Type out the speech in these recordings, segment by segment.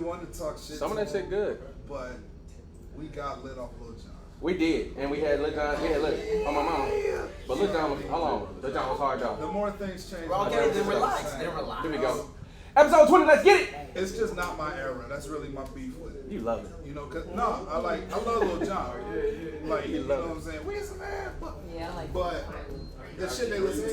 wanted to talk shit. Some of that shit good. But we got lit off Lil Jon. We did, and we had Lil Jon. We had lit on my mama. But Lil Jon was, hold on, Lil Jon was hard The though. more things change, Well, the okay, more then it's relax. the same. Then relax. Here we go. Episode 20, let's get it. It's just not my era. That's really my beef with it. You love it. You know, cause no, I love Lil Jon. Like, you know love what I'm saying? We some man, Yeah, I like but the shit they listen to.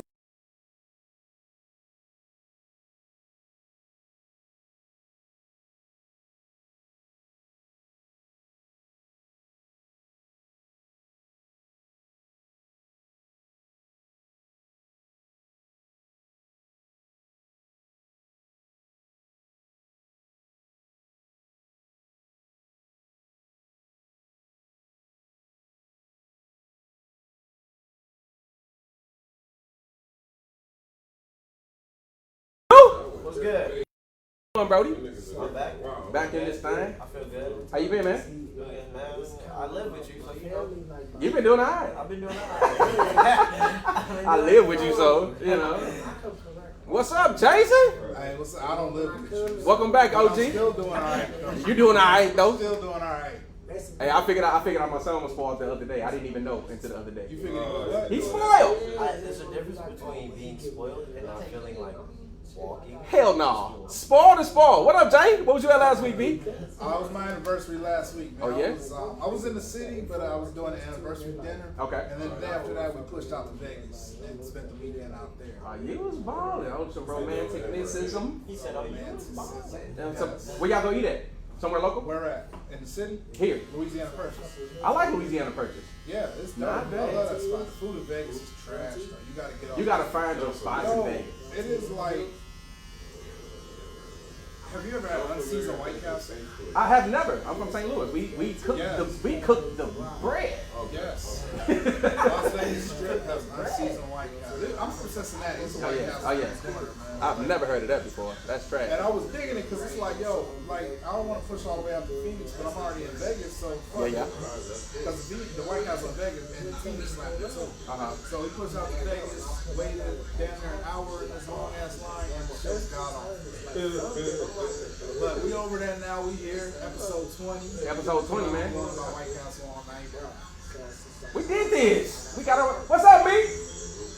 What's good? Come on, Brody. I'm back. Back in this thing. I feel good. How you been, man? Good, man. I live with you, so you know. You been doing all right. I've been doing alright. I live with you, so, you know. What's up, Jason? Hey, listen, I don't live with you. Welcome back, But I'm OG. still doing alright. You doing all right, though? Still doing alright. Hey, I figured out my son was spoiled the other day. I didn't even know until the other day. You figured it was what? He's spoiled. There's a difference between being spoiled and not feeling like walking. Hell no. Spoiled is spoiled. What up, Jay? What was you at last week, B? It was my anniversary last week, man. Oh, yeah? I was in the city, but I was doing an anniversary dinner. Okay. And then the day after that, we pushed out to Vegas and spent the weekend out there. You was balling on some romanticism. He said, "Oh, you Romanticism. Where y'all go eat at? Somewhere local? Where at? In the city? Here. Louisiana Purchase. I like Louisiana Purchase. Yeah, it's Not dope. I bad. love that spot. The food in Vegas is trash, bro. You gotta get off. You gotta find your spots in Yo, Vegas. it is like. Have you ever had unseasoned White Castle? I have never. I'm from St. Louis. We cook Yes. the bread. Yes. Las Vegas Strip has unseasoned White Castle. I'm from Cincinnati. It's a Oh White yeah. Castle Oh in yeah. the corner, man. I've never heard of that before. That's And trash. I was digging it because it's like, yo, like, I don't want to push all the way out to Phoenix, but I'm already in Vegas, so fuck Yeah, yeah. Because the White House in Vegas and the team slapped it too. Uh-huh. So he pushed out to Vegas, waited down there an hour in this long ass line, and the show's got on. But we over there now, we here, episode 20. Episode 20, man. We're going about White Castle all night. We did this. We got a. What's up, B?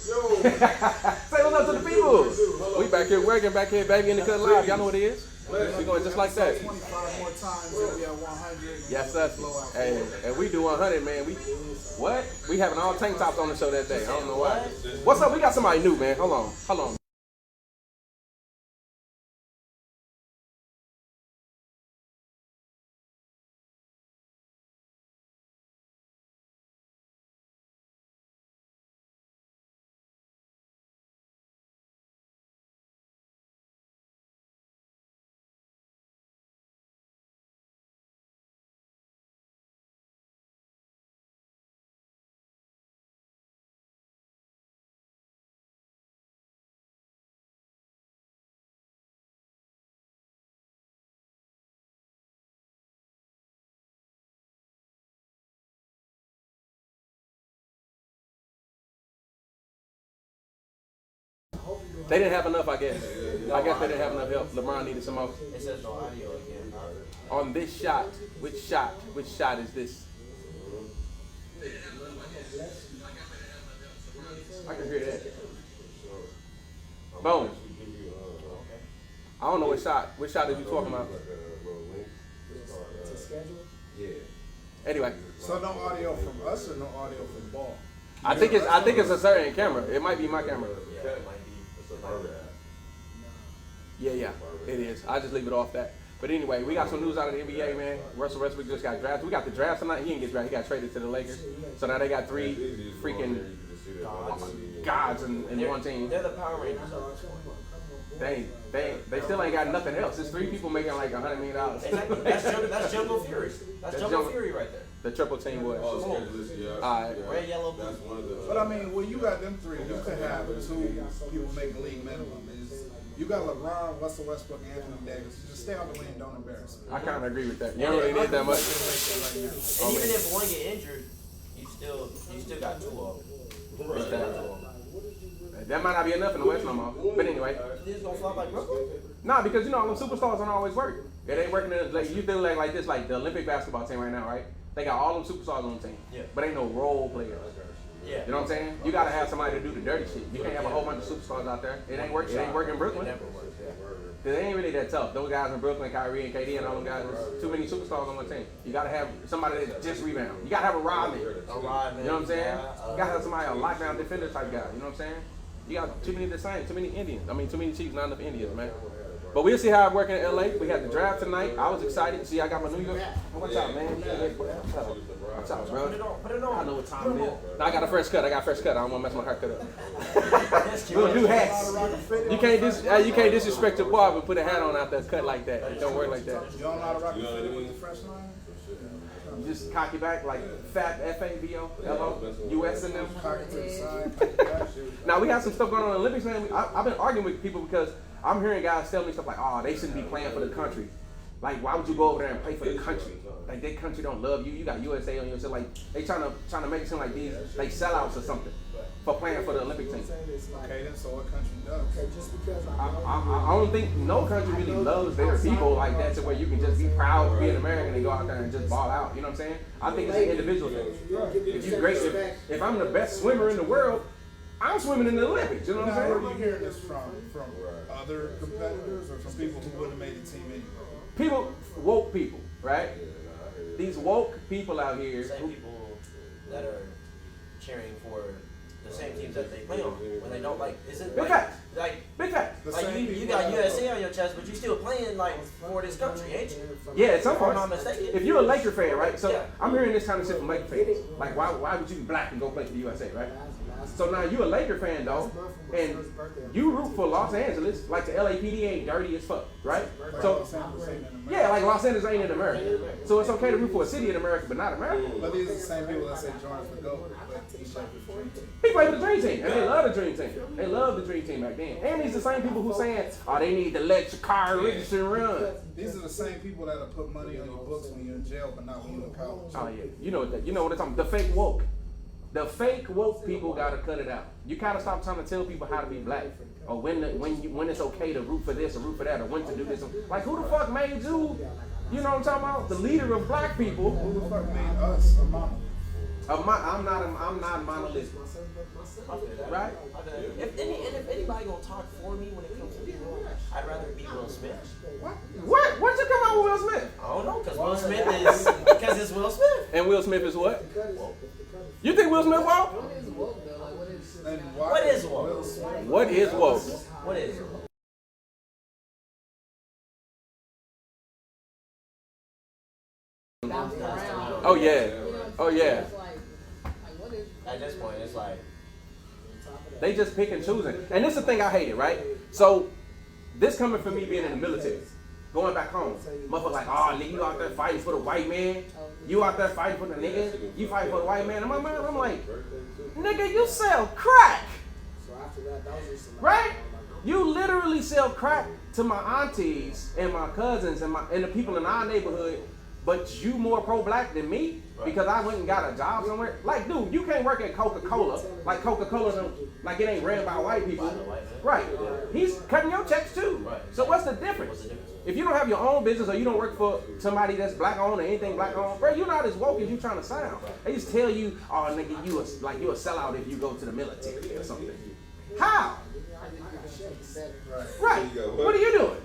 Yo, Say what's up to the people. We back here working, back here, baby, in the cut live. Y'all know what it is. We going just like that. 25 more times, we'll be at 100. Yes, sir. Hey, and we do 100, man. What? We having all tank tops on the show that day. I don't know why. What's up? We got somebody new, man. Hold on. They didn't have enough, I guess. I guess they didn't have enough help. LeBron needed some more. It says no audio again. On this shot, which shot is this? I can hear that. Boom. I don't know what shot. Which shot are you talking about? Anyway, So no audio from us or no audio from Ball? I think it's a certain camera. It might be my camera. Yeah, it might be. Yeah, it is. I just leave it off that. But anyway, we got some news out of the NBA, man. Russell Westbrook just got drafted. We got the draft tonight. He didn't get drafted. He got traded to the Lakers. So now they got three freaking gods in one team. They're the Power Rangers. They still ain't got nothing else. There's three people making like $100 million. Exactly. That's Jungle Fury. That's Jungle Fury right there. The triple team was. Alright. Red, yellow, blue. But I mean, when you got them three, you could have two people making league minimum. You got LeBron, Russell Westbrook, and Anthony Davis. Just stay out the way and don't embarrass me. I kind of agree with that. You don't really need that much. And even if one get injured, you still got two of them. That might not be enough in the West no more. But anyway. You just gonna flop like Brooklyn? Nah, because you know, them superstars don't always work. It ain't working. Like you feel like this, like the Olympic basketball team right now, right? They got all them superstars on the team, but ain't no role players. Yeah. You know what I'm saying? You gotta have somebody to do the dirty shit. You can't have a whole bunch of superstars out there. It ain't working. It ain't working in Brooklyn. It never works. Cause it ain't really that tough. Those guys in Brooklyn, Kyrie and KD and all them guys, there's too many superstars on one team. You gotta have somebody that just rebound. You gotta have a Rodman. You know what I'm saying? You gotta have somebody, a lockdown defender type guy. You know what I'm saying? You got too many of the same, too many Indians. I mean, too many Chiefs, not enough Indians, man. But we'll see how it works in LA. We had the draft tonight. I was excited. See, I got my New York. Watch out, man. Watch out, bro. Put it on. I know what time it is. No, I got a fresh cut. I don't want to mess my haircut up. We'll do hats. You can't disrespect your barber and put a hat on out there cut like that. It don't work like that. You don't know how to rock a fitted with the fresh line? You just cock it back like Fab, F-A-B-O-L-O-U-S in them. Cock it to the side, cock it back. Now, we got some stuff going on in the Olympics, man. I've been arguing with people because I'm hearing guys tell me stuff like, oh, they shouldn't be playing for the country. Like, why would you go over there and play for the country? Like, that country don't love you. You got USA on your shit. Like, they trying to make it seem like these like sellouts or something for playing for the Olympic team. Okay, then so what country does? I don't think no country really loves their people like that to where you can just be proud to be an American and go out there and just ball out. You know what I'm saying? I think it's an individual thing. If you great, if I'm the best swimmer in the world, I'm swimming in the Olympics. You know what I'm saying? Where are you hearing this from other competitors or from people who wouldn't have made the team anyway? People, woke people, right? These woke people out here. Same people that are cheering for the same teams that they play on when they don't like. Isn't Big facts. Big facts. Like you got USA on your chest, but you still playing like for this country, ain't you? Yeah, at some point. If I'm not mistaken. If you're a Laker fan, right? So Yeah. I'm hearing this kind of shit from Laker fans. Like, why would you be black and go play for the USA, right? So now you a Laker fan, though, and you root for Los Angeles. Like the LAPD ain't dirty as fuck, right? So yeah, like Los Angeles ain't in America. So it's okay to root for a city in America, but not America. But these are the same people that say Jordan's the GOAT, but he played for the Dream Team. He played for the Dream Team, and they love the Dream Team. They love the Dream Team back then. And these the same people who saying, oh, they need to let Sha'Carri Richardson run. These are the same people that'll put money on your books when you're in jail, but not when you're in college. Oh yeah, you know what I'm talking about. The fake woke. The fake woke people gotta cut it out. You gotta stop trying to tell people how to be black, or when it's okay to root for this or root for that, or when to do this. Like, who the fuck made you? You know what I'm talking about? The leader of black people. Who the fuck made us a mama? I'm not monolithic, right? If anybody gonna talk for me when it comes to people, I'd rather be Will Smith. What? Where'd you come out with Will Smith? I don't know, because it's Will Smith. And Will Smith is what? You think Will Smith woke? What is woke? What is woke? What is it? Oh yeah. Oh yeah. At this point, it's like They just pick and choosing. And this is the thing I hated, right? So this coming from me being in the military. Going back home. Motherfucker like, oh nigga, you out there fighting for the white man. You out there fighting for the nigga. You fighting for the white man. And my mind, I'm like, nigga, you sell crack. Right? You literally sell crack to my aunties and my cousins and the people in our neighborhood, but you more pro-black than me because I went and got a job somewhere. Like, dude, you can't work at Coca-Cola. Like, Coca-Cola, like it ain't ran by white people. Right. He's cutting your checks too. So what's the difference? If you don't have your own business or you don't work for somebody that's black owned or anything black owned, bro, you're not as woke as you trying to sound. They just tell you, oh nigga, you a sellout if you go to the military or something. How? Right. What are you doing?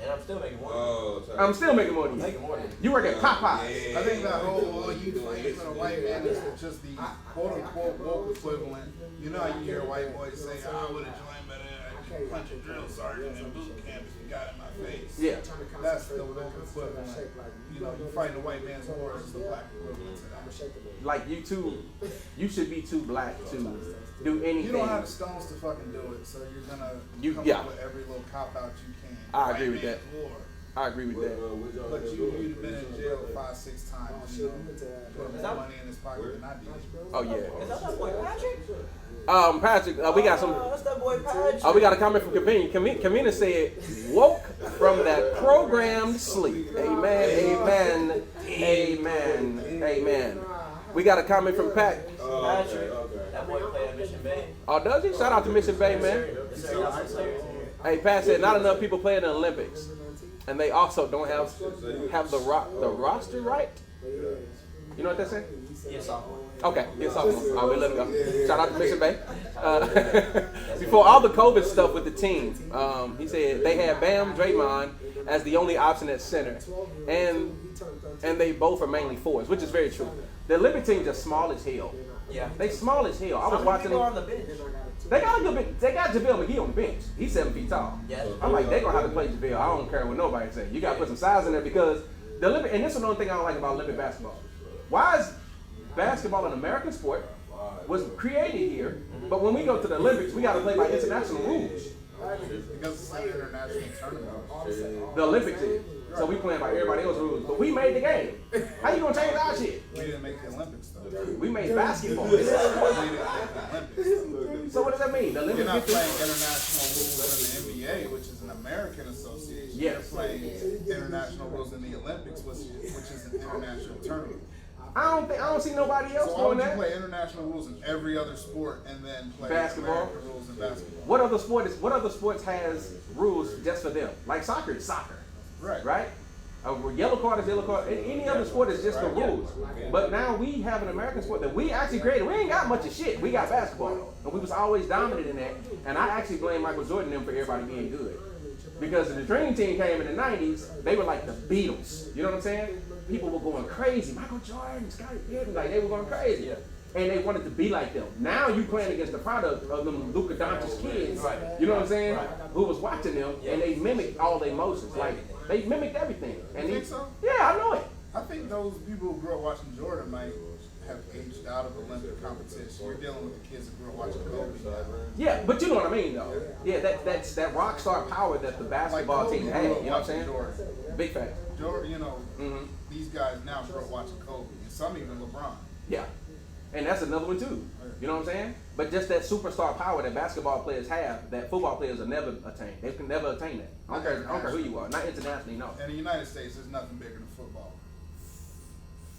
and I'm still making more. I'm still making more than you. Making more than you. You work at Popeyes. I think that whole you fighting for the white man is just the quote unquote woke equivalent. You know how you hear white boys say, I would have joined better punch a drill sergeant in boot camp if you got in my face. Yeah. That's the woke equivalent. You know, you fighting the white man's wars is the black equivalent to that. Like you should be too black to do anything. You don't have the stones to fucking do it, so you're gonna come up with every little cop out you can. I agree with that. I agree with that. But you've been in jail 5-6 times. You know, put more money in his pocket than I did. Oh yeah. Is that boy Patrick? Patrick, we got some. That's that boy Patrick. Oh, we got a comment from Kamina. Kamina said, "Woke from that programmed sleep." Amen. Amen. Amen. Amen. We got a comment from Pat. Patrick. That boy played at Mission Bay. Oh, does he? Shout out to Mission Bay, man. Hey, Pat said not enough people play in the Olympics. and they also don't have the roster right. You know what they're saying? Yeah, sophomore. Okay, yes, sophomore. All right, we let him go. Shout out to Mission Bay. Before all the COVID stuff with the team, he said they had Bam, Draymond as the only option at center, and they both are mainly forwards, which is very true. The Olympic team just small as hell. Yeah. They small as hell. I was How many watching people them. are on the bench? They got a good bit. They got JaVale McGee on the bench. He's 7 feet tall. Yeah. I'm like, they're gonna have to play JaVale. I don't care what nobody say. You gotta put some size in there because the Olympic. And this is another thing I don't like about Olympic basketball. Why is basketball an American sport? Was created here, but when we go to the Olympics, we gotta play by international rules. Because it's an international tournament. The Olympics is. So we playing by everybody else's rules. But we made the game. How you gonna change our shit? We didn't make the Olympics though. We made basketball. We didn't make the Olympics. So what does that mean? The You're Olympics not get playing to, international rules in the NBA, which is an American association. Yes. You're playing international rules in the Olympics, which is an international tournament. I don't see nobody else So why doing would you that. play international rules in every other sport and then play Basketball? American rules in basketball? What other sports has rules just for them? Like soccer is soccer. Right. Right? A yellow card is yellow card. Any other sport is just the rules. But now we have an American sport that we actually created. We ain't got much of shit. We got basketball. And we was always dominant in that. And I actually blame Michael Jordan and them for everybody being good. Because the Dream Team came in the 90s, they were like the Beatles. You know what I'm saying? People were going crazy. Michael Jordan, Scottie Pippen, like they were going crazy. Yeah. And they wanted to be like them. Now you playing against the product of them Luka Doncic kids. Right. You know what I'm saying? Right. Who was watching them and they mimicked all the emotions. Like they mimicked everything. And You he- think so? Yeah, I know it. I think those people who grew up watching Jordan might have aged out of Olympic competition. You're dealing with the kids who grew up watching Kobe. Yeah, but you know what I mean though. Yeah, that's that rock star power that the Like basketball Kobe team grew had. You up know what I'm watching saying? Jordan. Big fact. Jordan, you know, hmm these guys now grew up watching Kobe, and some even LeBron. Yeah. And that's another one too. You know what I'm saying? But just that superstar power that basketball players have that football players will never attain. They can never attain that. I don't care who you are. Not internationally, no. In the United States, there's nothing bigger than football.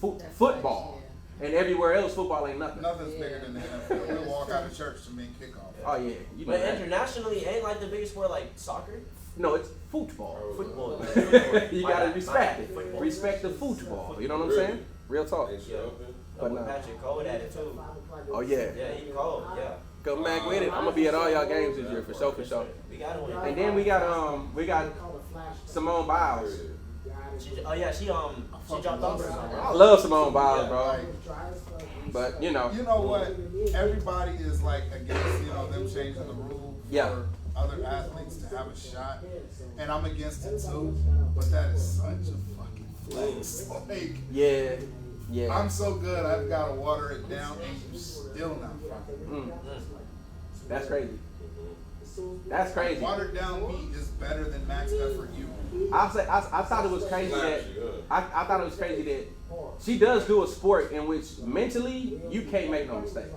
Football. And everywhere else, football ain't nothing. Nothing's bigger than the NFL. We'll walk out of church to make kickoff. Oh yeah. You know But that. internationally, ain't like the biggest sport like soccer. No, it's football. Football. You gotta respect it. Respect the football. You know what I'm saying? Real talk. Yeah. But But nah. Patrick Cole had it too. Oh yeah. Yeah, he cold. Yeah. Come back with it. I'm gonna be at all y'all games this year for sure, for sure. We got to win. And then we got Simone Biles. She dropped off or something. I love Simone Biles, bro. But you know. You know what? Everybody is like against, them changing the rule Yeah. for other athletes to have a shot. And I'm against it too. But that is such a fucking flex. Like, Yeah. Yeah. I'm so good, I've got to water it down, and you still not fucking. That's crazy. That's crazy. Watered down meat is better than max effort you. I thought it was crazy that I thought it was crazy that she does do a sport in which mentally you can't make no mistakes.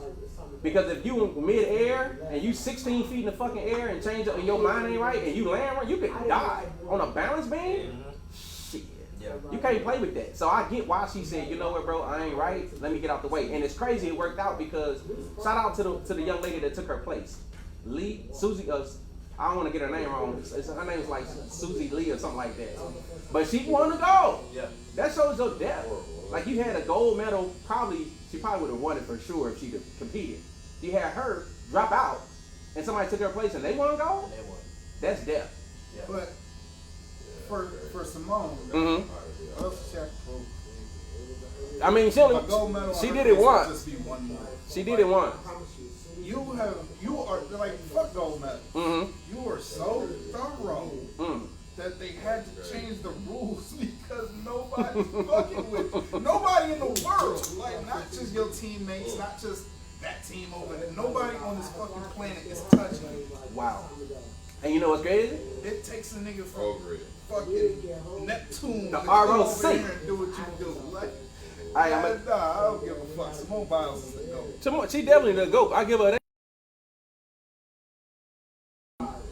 Because if you in mid-air and you 16 feet in the fucking air and change up and your mind ain't right and you land right, you could die on a balance beam. Shit. Yeah. You can't play with that. So I get why she said, you know what, bro, I ain't right. Let me get out the way. And it's crazy it worked out because shout out to the young lady that took her place. Susie, I don't want to get her name wrong. Her name is like Susie Lee or something like that. But she won the gold. Yeah. That shows your depth. Like you had a gold medal, she probably would have won it for sure if she'd have competed. You had her drop out and somebody took her place and they won gold? They won. That's depth. Yeah. But for Simone, Mm-hmm. what else does she have to prove? I mean, A gold medal she on did her it face would once. Just be one more. She did it once. You are like fuck gold medal. Mm-hmm. You are so thorough Mm. that they had to change the rules because nobody's fucking with you. Nobody in the world, like not just your teammates, not just that team over there. Nobody on this fucking planet is touching you. Wow. And you know what's crazy? It takes a nigga from fucking Neptune The to come ROC. over here and do what you do. Like, I don't give a fuck. Simone Biles is the GOAT. She definitely the GOAT. I give her that.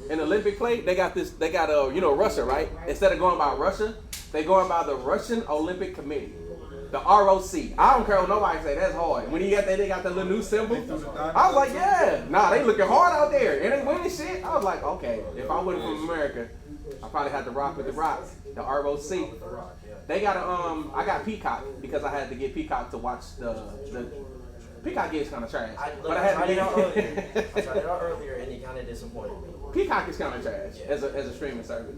In Olympic play, they got Russia, right? Instead of going by Russia, they going by the Russian Olympic Committee. The ROC. I don't care what nobody say, that's hard. When you got that, they got the little new symbol. I was like, yeah. Nah, they looking hard out there. And they winning shit. I was like, okay, if I wasn't from America, I probably had to rock with the Rock, the ROC. The Rock, yeah. They got a I got Peacock because I had to get Peacock to watch the Peacock is kind of trash. But I had tried to it out get earlier. I tried it out earlier and it kind of disappointed me. Peacock is kind of trash Yeah. as a streaming service.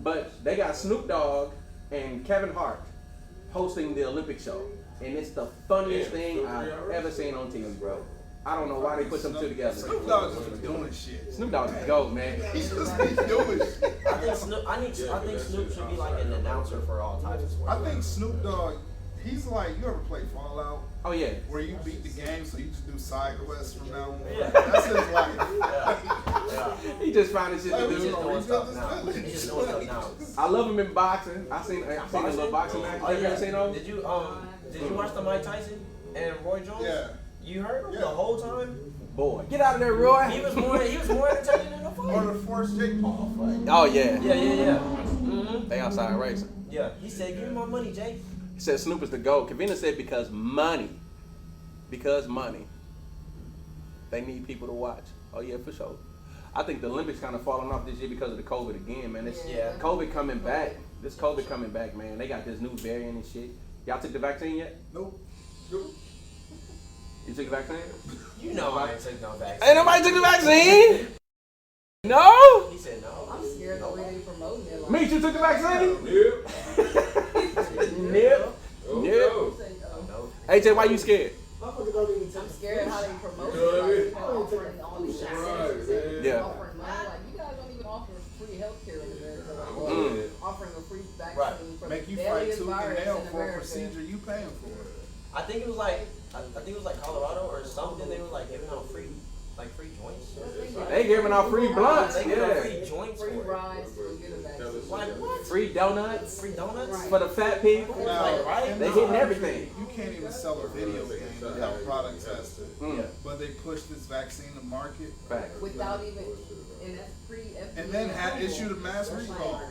But they got Snoop Dogg and Kevin Hart hosting the Olympic show, and it's the funniest thing I've ever seen on TV, bro. I don't know why they put them two together. Snoop Dogg just be doing shit. Snoop Dogg is GOAT, man. He just be doing shit. I think Snoop should be like an announcer for all types of sports. I think Snoop Dogg, he's like, you ever play Fallout? Oh yeah. Where you beat the game, so you just do side quests from now on. Yeah. That's his life. Yeah. He just finding shit to Like, He's do. just doing stuff now. He's just doing stuff now. I love him in boxing. I seen a little boxing match. Oh, You ever yeah. seen those? Did you watch the Mike Tyson and Roy Jones? Yeah. You heard him Yeah. the whole time? Boy, get out of there, Roy. He was more entertaining than the Or fight. the Force Jake Paul fight. Oh yeah. Yeah. Mm-hmm. They outside racing. Yeah. He said, "Give me my money, Jake." He said Snoop is the GOAT. Kavina said because money. Because money. They need people to watch. Oh yeah, for sure. I think the Olympics kind of falling off this year because of the COVID again, man. It's Yeah. COVID coming back. This COVID coming back, man. They got this new variant and shit. Y'all took the vaccine yet? Nope. You took the vaccine? You know I ain't took no vaccine. Ain't nobody took the vaccine? No? He said no. I'm scared the way they promoting it. Like, Me, you took the vaccine? Yep. Yep. Oh, Yep. no. say, No. AJ, why you scared? I'm scared how they promote You know what I it. mean? Like, offering all these Right, incentives and yeah. offering money. Like, you guys don't even offer free healthcare in America. Like, Mm. offering a free vaccine Right. for Make you the fight deadliest tooth and virus nail in for a America. procedure you paying for. I think it was like Colorado or something. They were like giving out free joints. They giving out free blunts. They giving out Yeah. free joints Free for it. rides to get a vaccine. Like what? Free donuts Free donuts? for the fat people. Now, Like, right? in They this hitting country, everything. You can't even sell a video game without product tested. Mm. But they push this vaccine to market Fact. Without even, and that's pre-FDA. and then had issued a mass recall.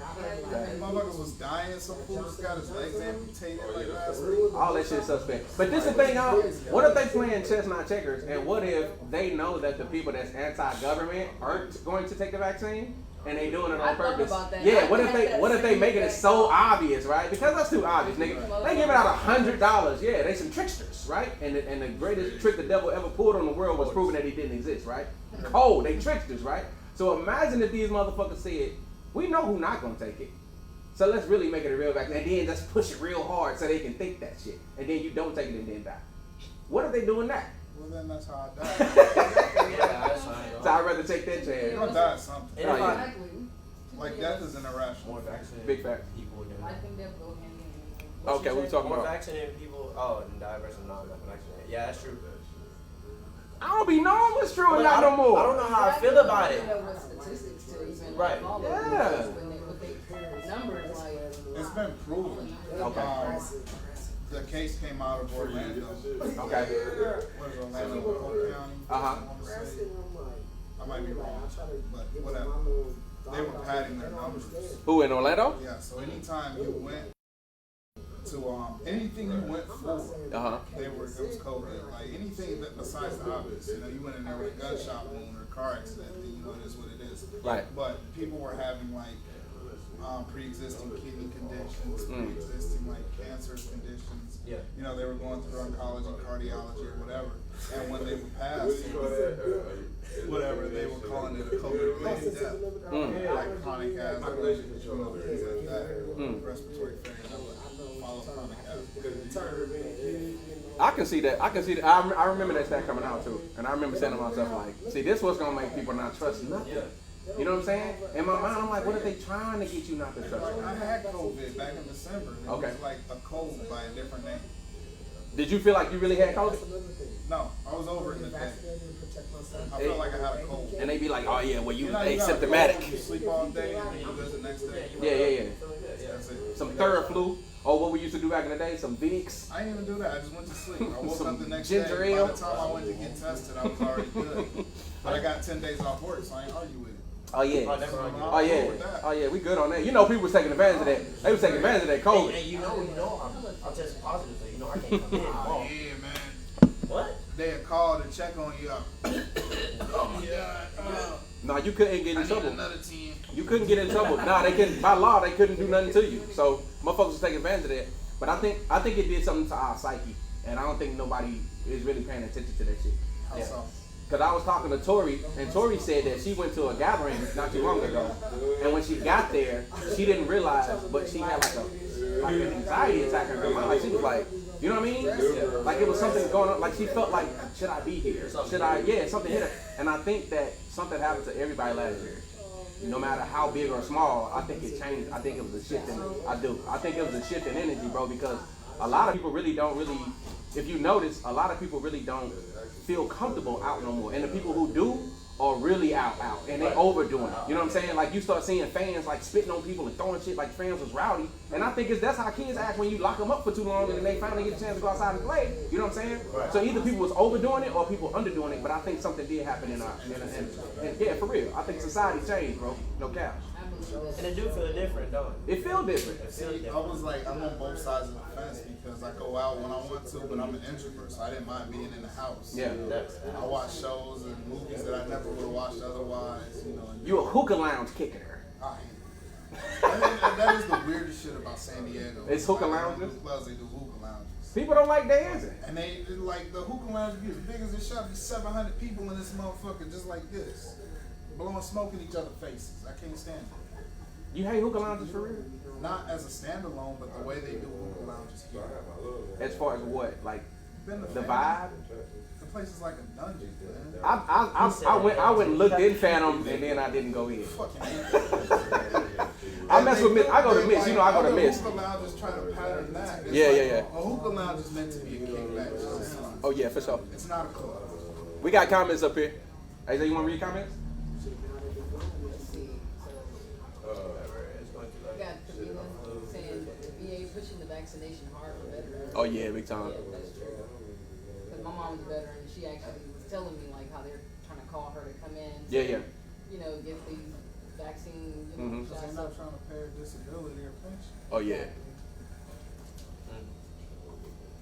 Right. Motherfuckers was dying. Some fool just got his legs amputated like last week. All that shit suspect. But this is the thing, y'all. What if they playing chess, not checkers? And what if they know that the people that's anti-government aren't going to take the vaccine? And they doing it on I thought purpose. about that. Yeah, I what if had they that what if they same making it exact so thought. obvious, right? Because that's too obvious, nigga. They giving out $100. Yeah, they some tricksters, right? And the greatest trick the devil ever pulled on the world was proving that he didn't exist, right? Cold, they tricksters, right? So imagine if these motherfuckers said, we know who not gonna take it. So let's really make it a real vaccine and then just push it real hard so they can think that shit. And then you don't take it and then die. What if they doing that? Well, then that's how I died. Yeah, that's fine. So I'd rather take that You're chance. gonna die of something. And if Oh, I- yeah. Exactly. Like death is an irrational. More vaccinated Big fact. people would do I that. think that go hand in hand. What Okay, you what we say? talking More about? vaccinated people. Oh, and die versus non-vaccinated. Yeah, that's true. I don't be knowing what's true and But not I no don't- more. I don't know how I feel about it. You know what statistics to even Right. follow Yeah. because when they numbers like It's been proven. Okay. The case came out of Orlando. Okay. What is Orlando, Polk County? Uh-huh. I wanna say. I might be wrong, but whatever. They were padding their numbers. Who in Orlando? Yeah, so anytime you went to anything you went for, Uh-huh. it was COVID. Like anything that besides the obvious, you went in there with a gunshot wound or a car accident, then it is what it is. Right. But people were having like pre-existing kidney conditions, Mm. pre-existing like cancerous conditions. Yeah. They were going through oncology, cardiology, or whatever. And when they would pass, whatever, they were calling it a COVID-related death. Mm. Like chronic asthma, things like that. Mm. Respiratory failure that would follow chronic asthma. I can see that. I can see that. I remember that stat coming out too. And I remember saying to myself, like, see, this what's going to make people not trust nothing. Yeah. You know what I'm saying? In my mind, I'm like, what are they trying to get you not to trust? Like I had COVID back in December. And Okay. It was like a cold by a different name. Did you feel like you really had COVID? No, I was over it in the day. I felt like I had a cold. And they be like, oh yeah, well you You got a cold, asymptomatic. You sleep all day and then you go the next day. Yeah. That's it. Some Theraflu. Or what we used to do back in the day, some Vicks. I didn't even do that. I just went to sleep. I woke Some up the next ginger day. ale. By the time I went to get tested, I was already good. But I got 10 days off work, so I ain't argue with it. Oh yeah. Oh, never mind. Oh yeah. Oh yeah, we good on that. You know people was taking advantage of that. They was taking advantage of that Hey, COVID. hey, you know, I'm testing positive, so you know I can't come in tomorrow. Yeah, man. What? They had called to check on you. Oh my God. No, you couldn't get I in need trouble. another team. You couldn't get in trouble. Nah, they couldn't. By law, they couldn't do nothing to you. So motherfuckers was taking advantage of that. But I think it did something to our psyche, and I don't think nobody is really paying attention to that shit. How so? Because I was talking to Tori, and Tori said that she went to a gathering not too long ago, and when she got there, she didn't realize, but she had like an anxiety attack in her mind. Like she was like, you know what I mean? Like it was something going on. Like she felt like, should I be here? Should I? Yeah, something hit her. And I think that something happened to everybody last year. No matter how big or small, I think it changed. I think it was a shift in. I think it was a shift in energy, bro. Because a lot of people really don't really. If you notice, a lot of people really don't feel comfortable out no more. And the people who do are really out, and they overdoing it. You know what I'm saying? Like you start seeing fans like spitting on people and throwing shit like fans was rowdy. And I think that's how kids act when you lock them up for too long and then they finally get a chance to go outside and play. You know what I'm saying? Right. So either people was overdoing it or people underdoing it. But I think something did happen in yeah, for real. I think society changed, bro. No cap. And it do feel different, don't it? It feel different. See, I was like, I'm on both sides of the fence because I go out when I want to, but I'm an introvert, so I didn't mind being in the house. Yeah. I watch shows and movies that I never would have watched otherwise. You know. You a hookah lounge kicker. I hate it. That is the weirdest shit about San Diego. It's hookah lounges? Clubs, they do hookah lounges. People don't like dancing. And they like the hookah lounge be as big as this shop. There's 700 people in this motherfucker just like this, blowing smoke in each other's faces. I can't stand it. You hate hookah lounges for real? Not as a standalone, but the way they do hookah lounges here. As far as what? Like Been the vibe? The place is like a dungeon, man. I went and looked in Phantom and then I didn't go in. Fucking hate that. I mess with Mist. I go to Mist. You know I go to Mist. Hookah lounge is trying to pattern that. It's Yeah, like, yeah, yeah. A hookah lounge is meant to be a kickback. Oh yeah, for sure. It's not a club. We got comments up here. Hey, you want to read comments? Pushing the vaccination hard for veterans. Oh yeah, big time. Yeah, that's true. Because my mom's a veteran, and she actually was telling me like how they're trying to call her to come in. Yeah. You know, get the vaccine. You know, Because they're not trying to pay a disability or pension. Oh yeah.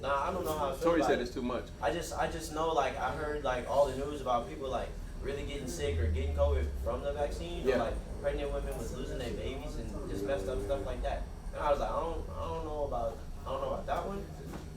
Nah, I don't know how I feel Tori about said it. it's too much. I just know, like, I heard like all the news about people like really getting sick or getting COVID from the vaccine. Yeah. Or, like pregnant women was losing their babies and just messed up stuff like that. And I was like, I don't know about that one.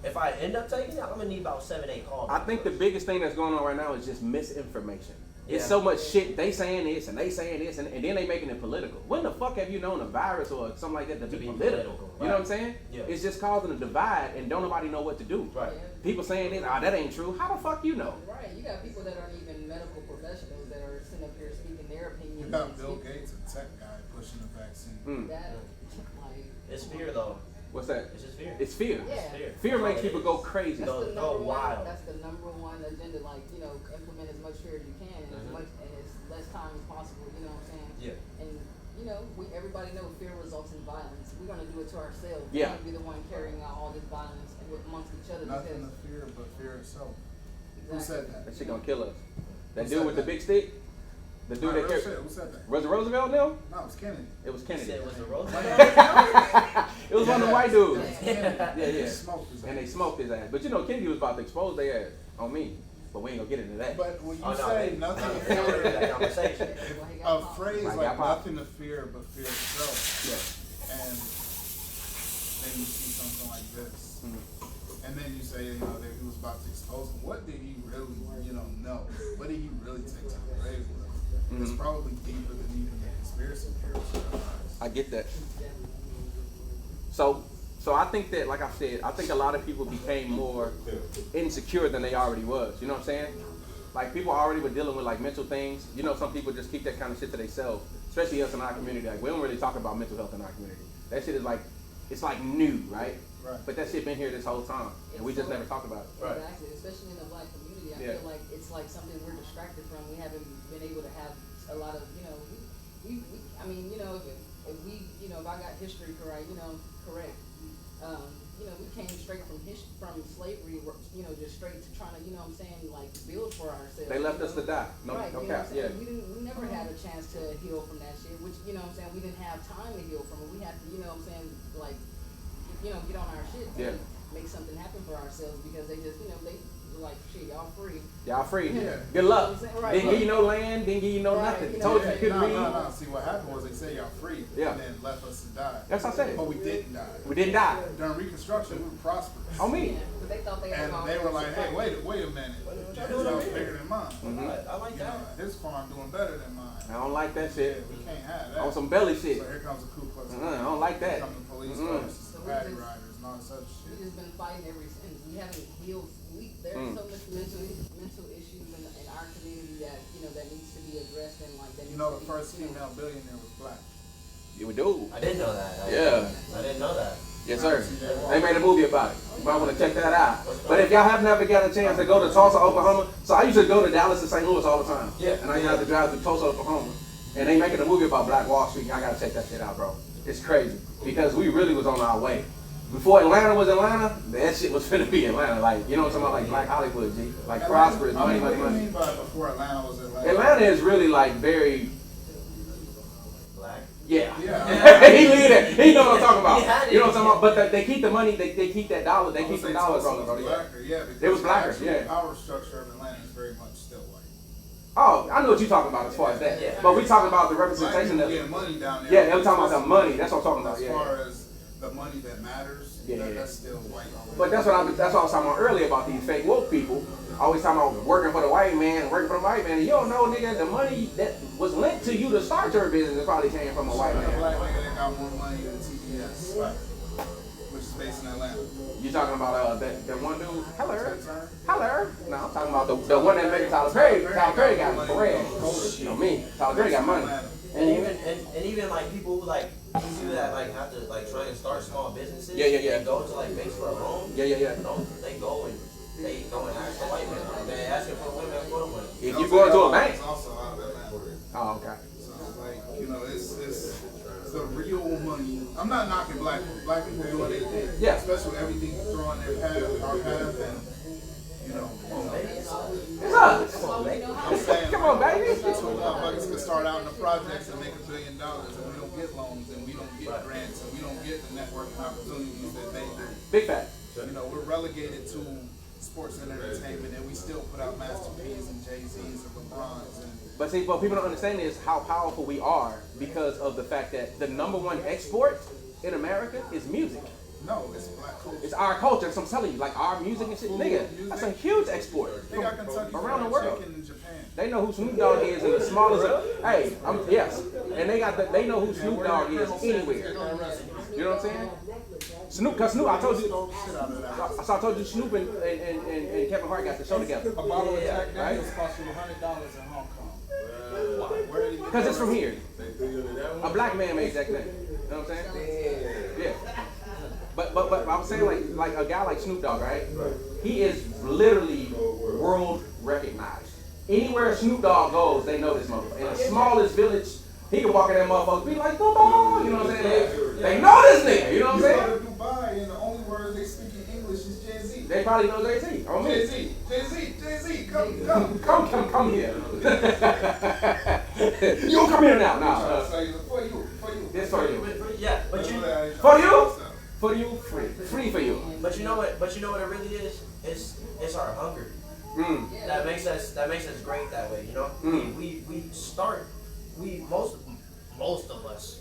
If I end up taking it, I'm gonna need about 7-8 calls. I think the biggest thing that's going on right now is just misinformation. It's Yeah. so much shit. They saying this and they saying this and then they making it political. When the fuck have you known a virus or something like that to be political? You know what I'm saying? Yeah. It's just causing a divide and don't nobody know what to do. Right. People saying this, that ain't true. How the fuck you know? Right. You got people that aren't even medical professionals that are sitting up here speaking their opinions. You got Bill Gates, a tech guy, pushing the vaccine. That, like, It's fear though. What's that? It's just fear. It's fear. Yeah. Fear makes people go crazy. That's Go- the go number wild. one. That's the number one agenda. Like, you know, implement as much fear as you can, and as much and as less time as possible. You know what I'm saying? Yeah. And you know, everybody knows fear results in violence. We're gonna do it to ourselves. Yeah. We're gonna be the one carrying out all this violence amongst each other. Nothing because to fear but fear itself. Who exactly. said that? That shit gonna kill us. That Who dude said with the that? big stick? The dude that Real carried. shit. Who said that? Was it Roosevelt now? No, it was Kennedy. It was You Kennedy. said it was a rose. It was one of the white dudes. Yeah, Yeah. Smoked his And they ass. smoked his ass. But you know, Kennedy was about to expose their ass on me. But we ain't gonna get into that. But when you Oh, no, say they- nothing to they don't do fear, that conversation. Well, he a got popped. phrase Like, like got popped. nothing to fear but fear itself. Yeah. And then you see something like this. Mhm. And then you say, you know, that he was about to expose him. What did he really, know? What did he really take to the grave with? It's Mhm. probably deeper than even the conspiracy theories. I get that. So I think that, like I said, I think a lot of people became more insecure than they already was. You know what I'm saying? Like people already were dealing with like mental things. You know, some people just keep that kind of shit to themselves, especially us in our community. Like we don't really talk about mental health in our community. That shit is like, it's like new, right? Right. But that shit been here this whole time, and we just never talked about it. Right. Exactly, especially in the black community. I Yeah. feel like it's like something we're distracted from. We haven't been able to have a lot of, you know, I mean, you know, if we, you know, if I got history correct, you know, you know, we came straight from slavery, you know, just straight to trying to, you know what I'm saying, like build for ourselves. They left you us know? to die. No, Right, no you know cap. what I'm Yeah. saying? We never had a chance to heal from that shit, which, you know what I'm saying, we didn't have time to heal from it. We had to, you know what I'm saying, like, you know, get on our shit. Yeah. make something happen for ourselves because they just, you know, they were like, shit, y'all free. Y'all free. Yeah. Good luck. Right. Didn't give you no land, didn't give you no Right. nothing. Yeah. Told you you couldn't read. No. See, what happened was they say y'all free, Yeah. and then left us to die. That's what I said. But we didn't die. We didn't die. During Reconstruction, we were prosperous. On me. But they thought they had And all they the were like, extra hey, fight. wait a minute. y'all His doing house over here? bigger than mine. I like You that. know, his farm doing better than mine. I don't like that Yeah, shit. we can't have that. On some belly shit. So here comes the Ku Klux Klan. I don't like that. Here come the police Mm-mm. officers, the paddy riders, and all this other We shit. just been fighting ever since. We haven't healed. There's so much mental issues in our community that, you know, that needs to be addressed and like that. You know, the first female billionaire was black. Yeah, we do. I didn't know that. Yeah. I didn't know that. Yes, sir. They made a movie about it. You might want to check that out. But if y'all have never got a chance to go to Tulsa, Oklahoma, so I used to go to Dallas and St. Louis all the time. Yeah. And I used to have to drive to Tulsa, Oklahoma. And they making a movie about Black Wall Street. Y'all gotta check that shit out, bro. It's crazy. Because we really was on our way. Before Atlanta was Atlanta, that shit was finna be Atlanta. Like, you know what I'm talking about? Like Black Hollywood, G. Like prosperous, money, What money, do you money. mean by before Atlanta was Atlanta? Atlanta is really like very, Black. yeah. Yeah. He lead it. He know what I'm talking He had about. it. You know what I'm talking about? But they keep the money, they keep that dollar, they I would keep say the dollars Tulsa rolling, was bro. blacker, yeah, because It was blacker, the yeah. actual power structure of Atlanta is very much still white. Oh, I know what you're talking about as far as that. Yeah. But we talking about the Black representation people of, getting money down there. yeah, I'm talking about the money. That's what I'm talking about, As yeah. far as the money that matters, Yeah. that's still white. But that's what I was talking about earlier about these fake woke people. Always talking about working for the white man, working for the white man. And you don't know, nigga, the money that was linked to you to start your business probably came from a white A man. black nigga that got more money than TBS, which is based in Atlanta. You talking about that one dude? Hello, Ted Turner? hello. No, I'm talking about the one that made Tyler Perry. Tyler Perry got bread. You know me. Tyler Perry got money. And even like people who like people that like have to like try and start small businesses. Yeah. They go to like base for a loan. Yeah. They go and ask the white man. They asking for women for the money. If you go into a bank. It's also out of Atlanta. Oh, okay. So like, you know, it's the real money. I'm not knocking black people. Black people doing their thing. Yeah. Especially everything you throw on their path, our path, and you know. It's us. I'm saying, Come on, baby. Two motherfuckers can start out in the projects and make $1 billion, and we don't get loans, and we don't get grants, and we don't get the networking opportunities that they do. Big fact. You know, we're relegated to sports and entertainment, and we still put out Master P's and Jay-Z's and LeBron's. And But see, what people don't understand is how powerful we are because of the fact that the #1 export in America is music. no, it's black culture. It's our culture. That's what I'm telling you. Like our music and shit. Nigga, that's a huge export They got Kentucky around the Fried world. Chicken in Japan. They know who Snoop Dogg is in the smallest of, hey, yes. And they know who Snoop Dogg is anywhere. You know what I'm saying? Snoop, I told you, Shit out of that. I told you Snoop and Kevin Hart got the show together. A bottle of Jack Right? Daniels cost you $100 in Hong Kong. Where did he get Because it's that from recipe? here. A black man made that thing. You know what I'm saying? Yeah. But I'm saying like a guy like Snoop Dogg, right? He is literally world recognized. Anywhere Snoop Dogg goes, they know this motherfucker. In the smallest village, he can walk in that motherfucker, be like, Snoop Dogg, you know what I'm saying? They know this nigga, you know what I'm You go saying? to Dubai, and the only word they speak in English is Jay-Z. They probably know Jay-Z. On me. Jay-Z, come here. You don't come here now. I'm trying Nah. to say, for you. This for you. Yeah, but you For you? For you, free. Free for you. but you know what it really is? It's our hunger. Mm. That makes us great that way, you know? Mm. Most of us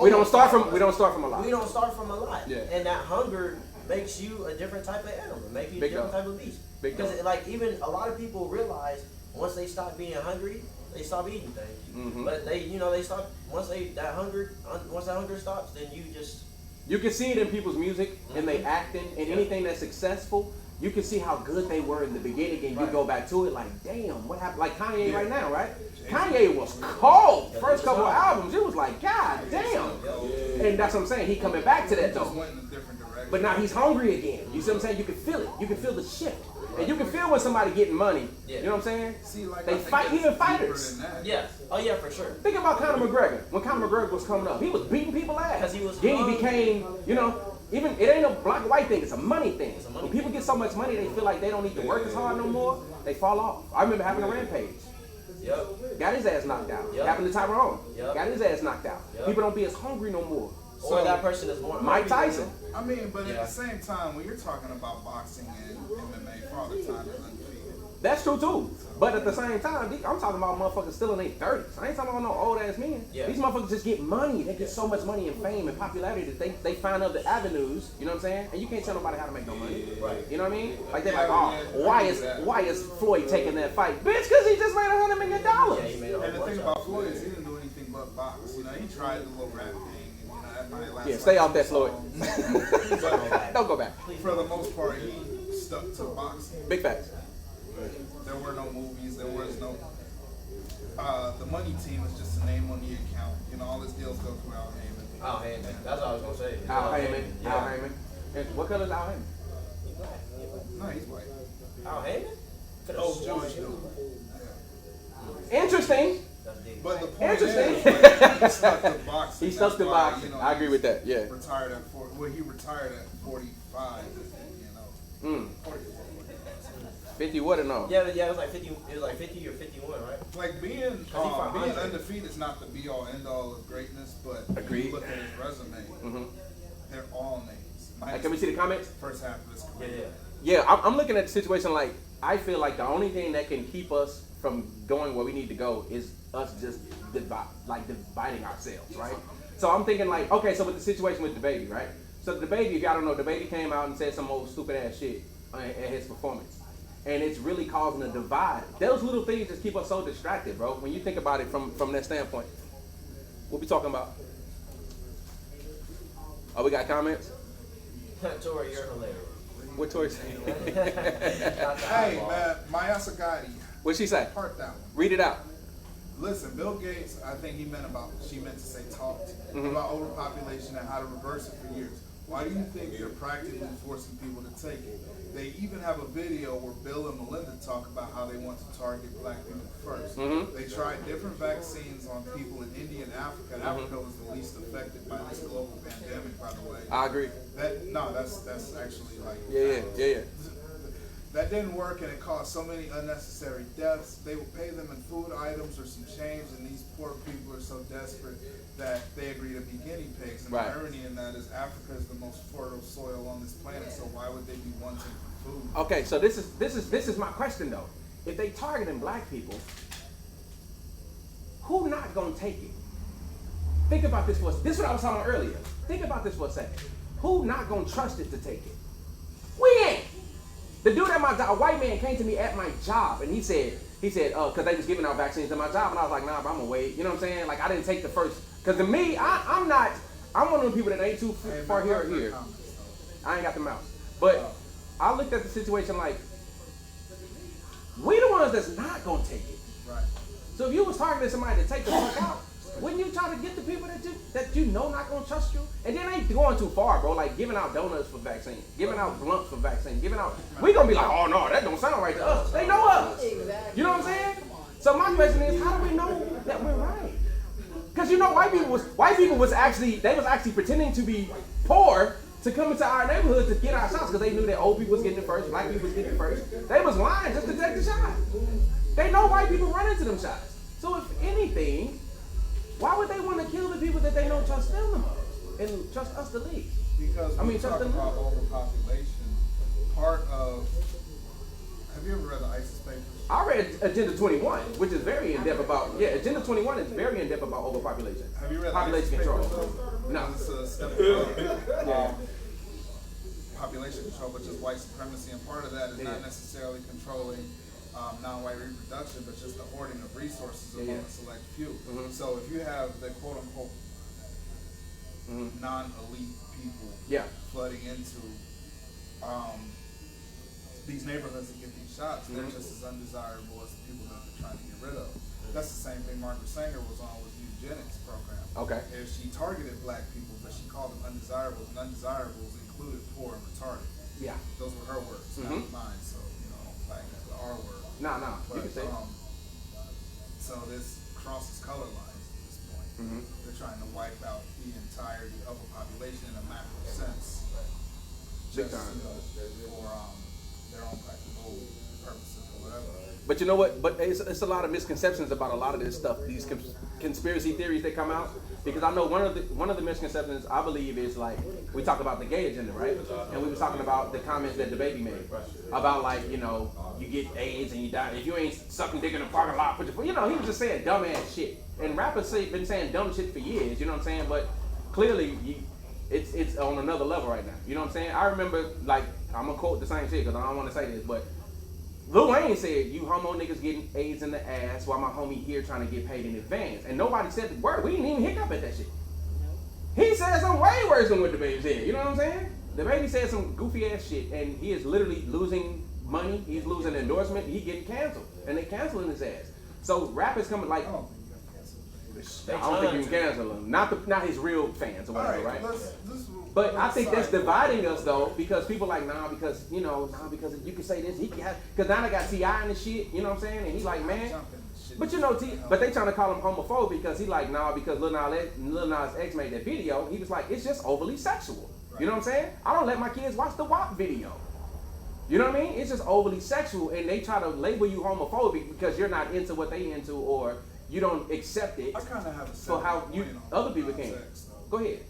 We don't start from a lot. We don't start from a lot. Yeah. And that hunger makes you a different type of animal, make you a Big different dog. type of beast. Big Because dog. like even a lot of people realize once they stop being hungry, they stop eating things. Mhm. But they stop once that hunger stops, then You can see it in people's music, in they acting, in Yeah. anything that's successful. You can see how good they were in the beginning, and you Right. go back to it like, damn, what happened? Like Kanye Yeah. right now, right? Kanye was cold. Yeah, First he was couple of hot. albums, it was like, god damn. And that's what I'm saying. He coming back to that Just though. went in a different direction. But now he's hungry again. You see what I'm saying? You can feel it. You can feel the shift. And you can feel when somebody getting money. Yeah. You know what I'm saying? See, like, They I think fight, it's even deeper fighters. than that. yeah. Oh yeah, for sure. Think about Conor McGregor. When Conor McGregor was coming up, he was beating people ass. 'Cause he was Then he hungry. became, you know, even it ain't a black or white thing. It's a money thing. It's a money When people get so much money, they feel like they don't need to work as hard no more. They fall off. I remember having a Rampage. Yep. Got his ass knocked out. Yep. Happened to Tyrone. Yep. Got his ass knocked out. Yep. People don't be as hungry no more. Or that person is more Mike Tyson. I mean, but Yeah. at the same time, when you're talking about boxing and MMA, Father Time is undefeated. That's true too. But at the same time, I'm talking about motherfuckers still in their 30s. I ain't talking about no old ass men. Yeah. These motherfuckers just get money. They get so much money and fame and popularity that they find other avenues. You know what I'm saying? And you can't tell nobody how to make no money. Right. You know what I mean? Like they're Yeah, like, oh, yeah, why is Floyd taking that fight? Bitch, because he just made $100 million. Yeah, he made a whole And the bunch thing of about it. Floyd is he didn't do anything but box. You know, he tried the little rap thing, and you know that might last. Yeah, like stay off 2 that, Floyd. songs. But Don't go back. for the most part, he stuck to boxing. Big facts. There were no movies. There was no. The money team is just a name on the account. You know, all his deals go through Al Heyman. Al Heyman. That's what I was gonna say. Al Heyman. Yeah. Al Heyman. And what color is Al Heyman? He black. He black. No, he's white. Al Heyman? Oh, John Snoop. Interesting. That's deep. But the point Interesting. is, like, he stuck to boxing. He stuck That's to why, boxing. you know, I agree with that. Yeah. Retired at 40. Well, he retired at 45. You know. 44. 50 what and all. Yeah, it was like 50. It was like 50 or 51, right? Like being he fought being Andre. undefeated is not the be all end all of greatness, but when Agreed. you look at his resume, they're all names. Hey, can we see the comments? First half of his Yeah, career. yeah. Yeah, I'm looking at the situation like I feel like the only thing that can keep us from going where we need to go is us just dividing ourselves, right? So I'm thinking like, okay, so with the situation with the baby, right? So the baby, if y'all don't know, the baby came out and said some old stupid ass shit at his performance, and it's really causing a divide. Those little things just keep us so distracted, bro. When you think about it from that standpoint, what we talking about? Oh, we got comments. Tori, you're hilarious. What Tori say? Hey man, Maya Sagadi, What'd she say? part that one. Read it out. Listen, Bill Gates, I think she meant to say talked about overpopulation and how to reverse it for years. Why do you think they're practically forcing people to take it? They even have a video where Bill and Melinda talk about how they want to target black people first. They tried different vaccines on people in India and Africa. And Africa was the least affected by this global pandemic, by the way. I agree. That's actually like Yeah. That didn't work, and it caused so many unnecessary deaths. They would pay them in food items or some change, and these poor people are so desperate that they agree to be guinea pigs. And Right. the irony in that is Africa is the most fertile soil on this planet, so why would they be wanting for food? Okay, so this is my question though. If they targeting black people, who not gonna take it? Think about this for a second. This is what I was talking about earlier. Think about this for a second. Who not gonna trust it to take it? We ain't. The dude at my job, a white man came to me at my job and he said, because they was giving out vaccines at my job, and I was like, nah, bro, I'm gonna wait. You know what I'm saying? Like I didn't take the first, because to me, I'm one of the people that ain't too Hey, far man, here or fuck their here. comments, though. I ain't got the mouse. But I looked at the situation like, we the ones that's not gonna take it. Right. So if you was targeting somebody to take the fuck out, wouldn't you try to get the people that you know not gonna trust you? And then they going too far, bro. Like giving out donuts for vaccine, giving out blunts for vaccine, we gonna be like, oh no, that don't sound right to us. They know us. Exactly. You know what I'm saying? So my question is, how do we know that we're right? Because you know, white people was actually pretending to be poor to come into our neighborhood to get our shots because they knew that old people was getting it first, black people was getting it first. They was lying just to take the shot. They know white people run into them shots. So if anything, why would they want to kill the people that they don't trust them the most and trust us the least? Because I when mean, you talk trust them. about overpopulation, part of, have you ever read the ISIS papers? I read Agenda 21, which is very in depth about Agenda 21 is very in depth about overpopulation. Have you read Population the ISIS control? papers, though? No. It's a step above population control, which is white supremacy, and part of that is not necessarily controlling non-white reproduction, but just the hoarding of resources among a select few. So if you have the quote-unquote non-elite people flooding into these neighborhoods to get these shots, they're just as undesirable as the people that they're trying to get rid of. That's the same thing Margaret Sanger was on with the eugenics program. Okay. If she targeted black people, but she called them undesirables, and undesirables included poor and retarded. Yeah. Those were her words, not mine. So like the R word. No, you But can say it. so this crosses color lines at this point. They're trying to wipe out the entirety of a population in a macro sense, Big just time. for their own practical purposes or whatever. But you know what? But it's a lot of misconceptions about a lot of this stuff. These conspiracy theories that come out. Because I know one of the misconceptions I believe is like we talk about the gay agenda, right? And we were talking about the comments that the baby made about like, you know, you get AIDS and you die if you ain't sucking dick in the parking lot. Put your, you know, he was just saying dumbass shit. And rappers been saying dumb shit for years. You know what I'm saying? But clearly, it's on another level right now. You know what I'm saying? I remember like I'm gonna quote the same shit because I don't want to say this, but Lil Wayne said, "You homo niggas getting AIDS in the ass while my homie here trying to get paid in advance." And nobody said the word. We didn't even hiccup at that shit. He said something way worse than what the baby said. You know what I'm saying? The baby said some goofy ass shit, and he is literally losing money. He's losing endorsement. He getting canceled, and they canceling his ass. So rap is coming like. I don't think you can cancel him. Not his real fans or whatever, right? But I think that's dividing us though, because people like because because you can say this, he can because now they got T.I. in the shit, you know what I'm saying? And he's like, man, but you know, but they trying to call him homophobe because he like because Lil Nas X made that video. He was like, it's just overly sexual. You know what I'm saying? I don't let my kids watch the WAP video. You know what I mean? It's just overly sexual, and they try to label you homophobic because you're not into what they into or you don't accept it. I kind of have a for how you other people can. Go ahead.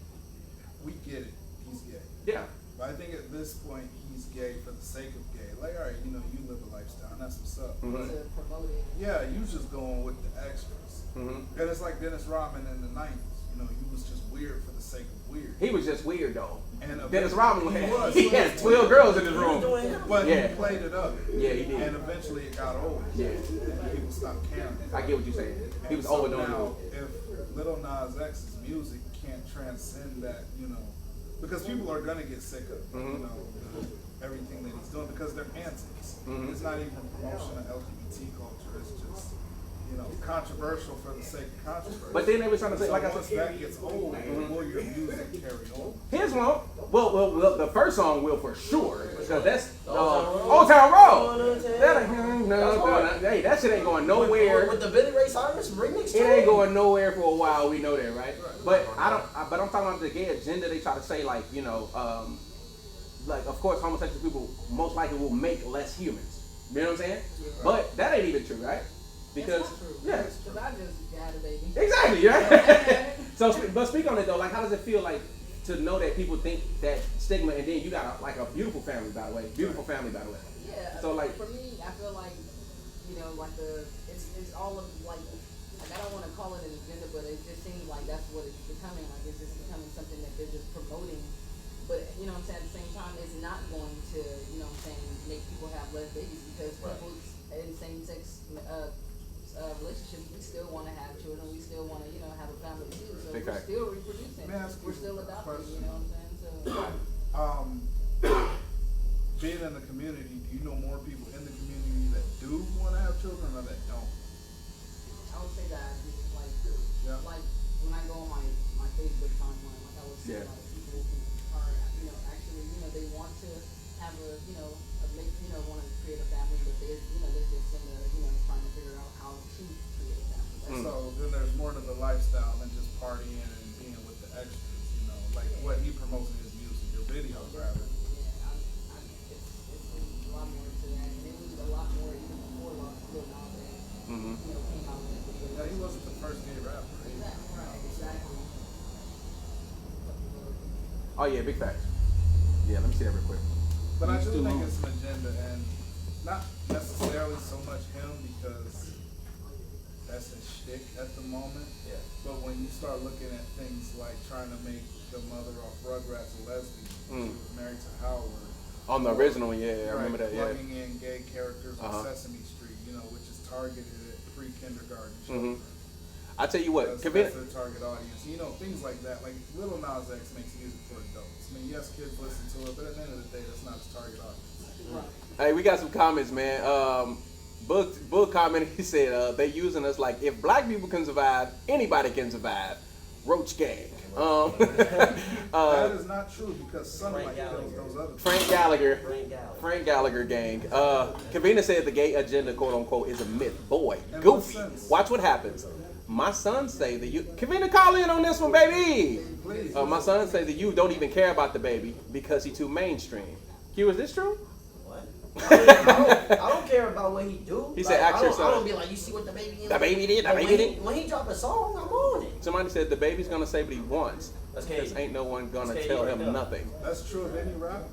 We get it. He's gay. Yeah. But I think at this point he's gay for the sake of gay. Like, all right, you know, you live a lifestyle, and that's what's up. Mm-hmm. To promote it. Yeah, you just going with the extras. Mm-hmm. And it's like Dennis Rodman in the 90s. You know, he was just weird for the sake of weird. He was just weird though. And Dennis Rodman was. He had 12 girls in his room. But Yeah. he played it up. Yeah, he did. And eventually it got old. Yeah. And people stopped caring. I get what you're saying. He was And so overdoing now, it. if Lil Nas X's music can't transcend that, you know, because people are gonna get sick of, you know, everything that he's doing because they're antics. It's not even promotion of LGBT culture. It's just, you know, controversial for the sake of controversy. But then they were trying to say, So like I once said, that gets old, will your music carry on? his won't. Well, the first song will for sure. Because that's Old Town Road. Hey, that shit ain't going nowhere. With the Billy Ray Cyrus remix, It ain't going nowhere for a while. We know that, right? But but I'm talking about the gay agenda. They try to say like, you know, like of course homosexual people most likely will make less humans. You know what I'm saying? Yeah. But that ain't even true, right? Because yeah, Because I just had a baby. exactly, right? So, but speak on it though. Like, how does it feel like to know that people think that stigma, and then you got a beautiful family, by the way, beautiful family, by the way. Yeah. So, like- for me, I feel like, you know, like it's all of like I don't want to call it an agenda, but it just seems like that's what it's becoming. Like it's just becoming something that they're just promoting. But you know what I'm saying, at the same time, it's not going to, you know what I'm saying, make people have less babies because people in same-sex relationships, we still want to have children. We still want to, you know, have a family too. So Okay. we're still reproducing. May I ask We're you still a adopting. question? You know what I'm saying? So Being in the community, do you know more people in the community that do want to have children or that don't? I would say that like Yeah. like when I go on my Facebook timeline, like I would see Yeah. like people who are, you know, actually, you know, they want to have want to create a family, but they're just in the, you know, trying to figure out how to create a family. So then there's more to the lifestyle than just partying and being with the extras, you know, like what he promotes in his music, your videos rather. Yeah, it's a lot more to that, and it was a lot more even before Lil Nas X, you know, came out with that video. Yeah, he wasn't the first gay rapper. Exactly. Oh yeah, big facts. Yeah, let me see that real quick. But I do think it's an agenda, and not necessarily so much him because that's his shtick at the moment. Yeah. But when you start looking at things like trying to make the mother off Rugrats a lesbian, she was married to Howard. On the original one, yeah, I remember that. Yeah. Plugging in gay characters on Sesame Street, you know, which is targeted at pre-kindergarten children. I tell you what, That's their target audience. You know, things like that. Like Lil Nas X makes music for adults. I mean, yes, kids listen to it, but at the end of the day, that's not his target audience. Hey, we got some comments, man. Book commented, he said, they using us like, if black people can survive, anybody can survive. Roach gang. That is not true because sunlight kills those other people. Frank Gallagher gang. Kavina said the gay agenda, quote unquote, is a myth. Boy, In goofy. what sense? Watch what happens. My son say that you, Kavina, call in on this one, baby. Please. My son say that you don't even care about the baby because he too mainstream. Q, is this true? What? I don't care about what he do. He said, "Ask I yourself." don't be like, you see what the baby The baby did. The But baby did. when he drop a song, I'm on it. Somebody said the baby's gonna say what he wants. That's Because crazy. ain't no one gonna That's tell crazy him right there. nothing. That's true of any rapper.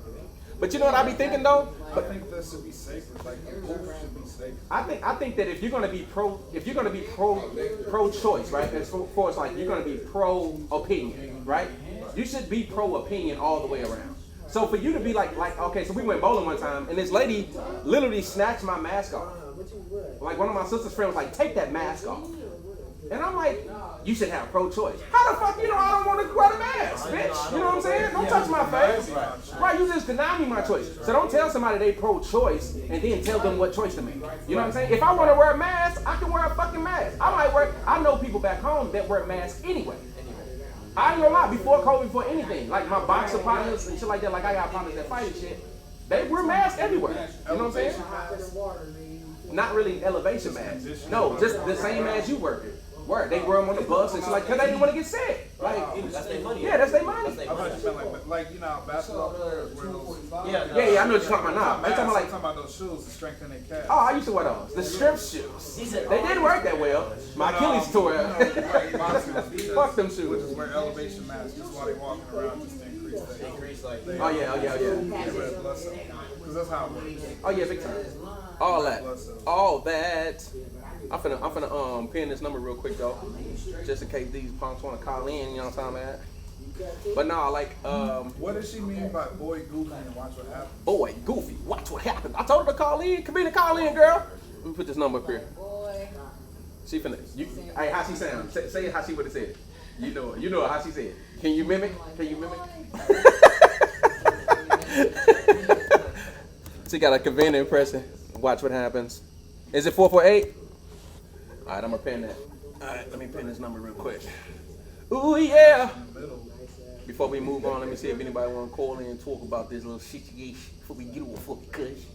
But you know what I be thinking though? I think that should be sacred. Like the booth should be sacred. I think that if you're gonna be pro choice, right? As far as like you're gonna be pro opinion, right? You should be pro opinion all the way around. So for you to be like okay, so we went bowling one time and this lady literally snatched my mask off. Like one of my sister's friends was like, take that mask off. And I'm like, you should have pro-choice. How the fuck you know I don't want to wear the mask, bitch? You know what I'm saying? Don't touch my face. Right, you just deny me my choice. So don't tell somebody they pro-choice and then tell them what choice to make. You know what I'm saying? If I want to wear a mask, I can wear a fucking mask. I know people back home that wear masks anyway. I ain't gonna lie, before COVID, before anything, like my boxer partners and shit like that, like I got partners that fight and shit, they wear masks everywhere. You know what I'm saying? Not really elevation masks. No, just the same mask you work it. Word, they wear them on the bus and shit like, cause they didn't want to get sick. Like, That's their money. yeah, that's their money. That's I their thought money. you meant like you know, basketball players wear those. Yeah, I know what you're talking about now. I'm talking about I'm like, talking about those shoes to strengthen their calves. oh, I used to wear those. The strip shoes. He said, They didn't work that well. My Achilles tore You know, up. like boxers, because Fuck them Which shoes. is wear elevation masks just while they walking around just to increase their increase like Oh yeah. red blood cells. Because that's how it works. Oh yeah, big time. All that. I'm finna pin this number real quick though, just in case these punks want to call in. You know what I'm talking about? But no, like What does she mean by boy goofy and watch what happens? boy, Goofy, watch what happens. I told her to call in. Come in and call in, girl. Let me put this number up here. Boy. She finna. Hey, how she sound? Say how she would have said. You know how she said. Can you mimic? She got a convenient impression. Watch what happens. Is it 448? All right, I'm gonna pin that. All right, let me pin this number real quick. Ooh yeah. Before we move on, let me see if anybody want to call in and talk about this little situation before we get over fucking cuss.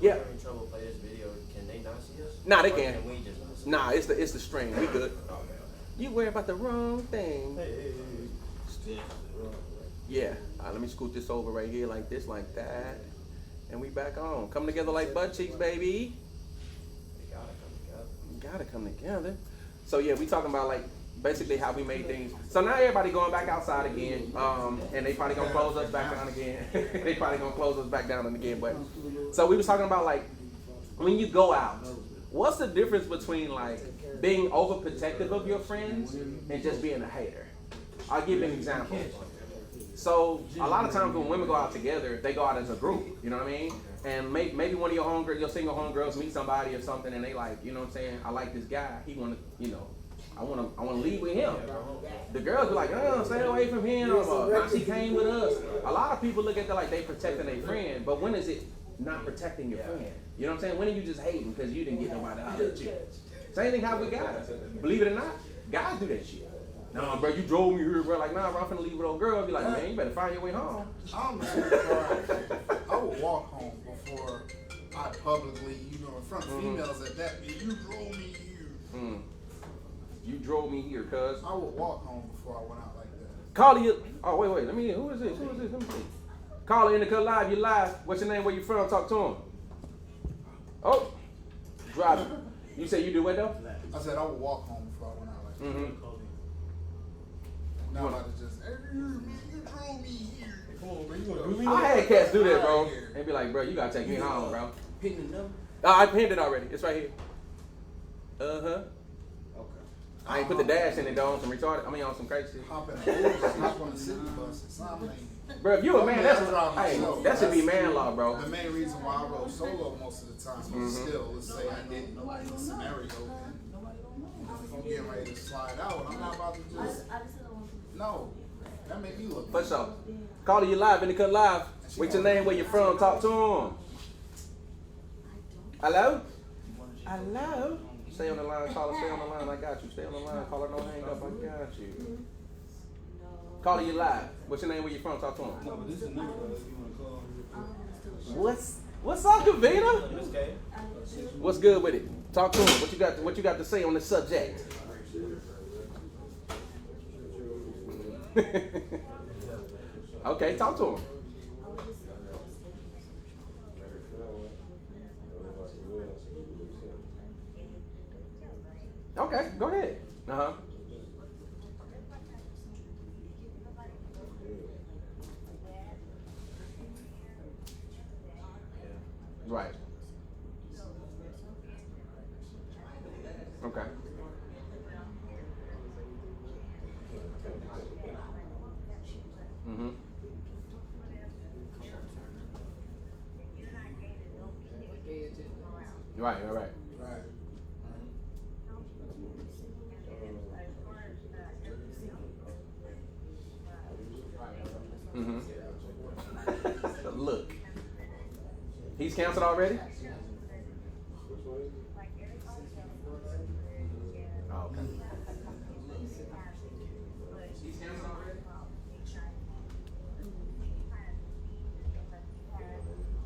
Yeah. We're in trouble play this video. Can they not see us? Nah, they Or can. we just not see Nah, it's the stream. We good. You worry about the wrong thing. Yeah. All right, let me scoot this over right here like this, like that. And we back on. Come together like butt cheeks, baby. They gotta come together. You gotta come together. So yeah, we talking about like basically how we made things. So now everybody going back outside again. And they probably gonna close us back down again. They probably gonna close us back down again. But so we was talking about like when you go out, what's the difference between like being overprotective of your friends and just being a hater? I'll give you an example. So a lot of times when women go out together, they go out as a group, you know what I mean? And maybe one of your single homegirls meet somebody or something, and they like, you know what I'm saying? I like this guy. He wanna, you know, I wanna leave with him. The girls be like, stay away from him. Now she came with us. A lot of people look at that like they protecting their friend, but when is it not protecting your friend? You know what I'm saying? When are you just hating because you didn't get nobody out of you? Same thing happens with guys. Believe it or not, guys do that shit. Nah, bro, you drove me here, bro. Like, nah, bro, I'm finna leave with old girl. Be like, man, you better find your way home. I'm super sorry. I would walk home before I publicly, in front of females at that. You drove me here. You drove me here, cuz. I would walk home before I went out like that. Call you. Oh, wait. Let me. Who is this? Let me see. Call her in the cut live. You live. What's your name? Where you from? Talk to him. Oh, driving. You say you do what though? I said I would walk home before I went out like that. Now I'm about to just, hey, man, you drove me here. Come on, man, you gonna do me? I had cats do that, bro. They be like, bro, you gotta take me home, bro. Pin the number. I pinned it already. It's right here. Okay. I ain't put the dash in it though on some retarded. I mean on some crazy shit. Hop in the bus, hop on the city bus, or something. Bro, if you a man, that should be man law, bro. The main reason why I rode solo most of the time, but still, let's say I didn't know the scenario, if I'm getting ready to slide out, I'm not about to just, no, that made me look. For sure. Call you live in the cut live. What's your name? Where you from? Talk to him. Hello? Hello? Stay on the line, call her, stay on the line, I got you. Stay on the line, call her, don't hang up, I got you. Call you live. What's your name? Where you from? Talk to him. What's up, Kavita? Okay. What's good with it? Talk to him. What you got to say on the subject? Okay, talk to him. Okay, go ahead. Uh-huh. Right. Okay. Mm-hmm. Right, right, right. Right. Mm-hmm. Look. He's canceled already? Oh, okay. He's canceled already?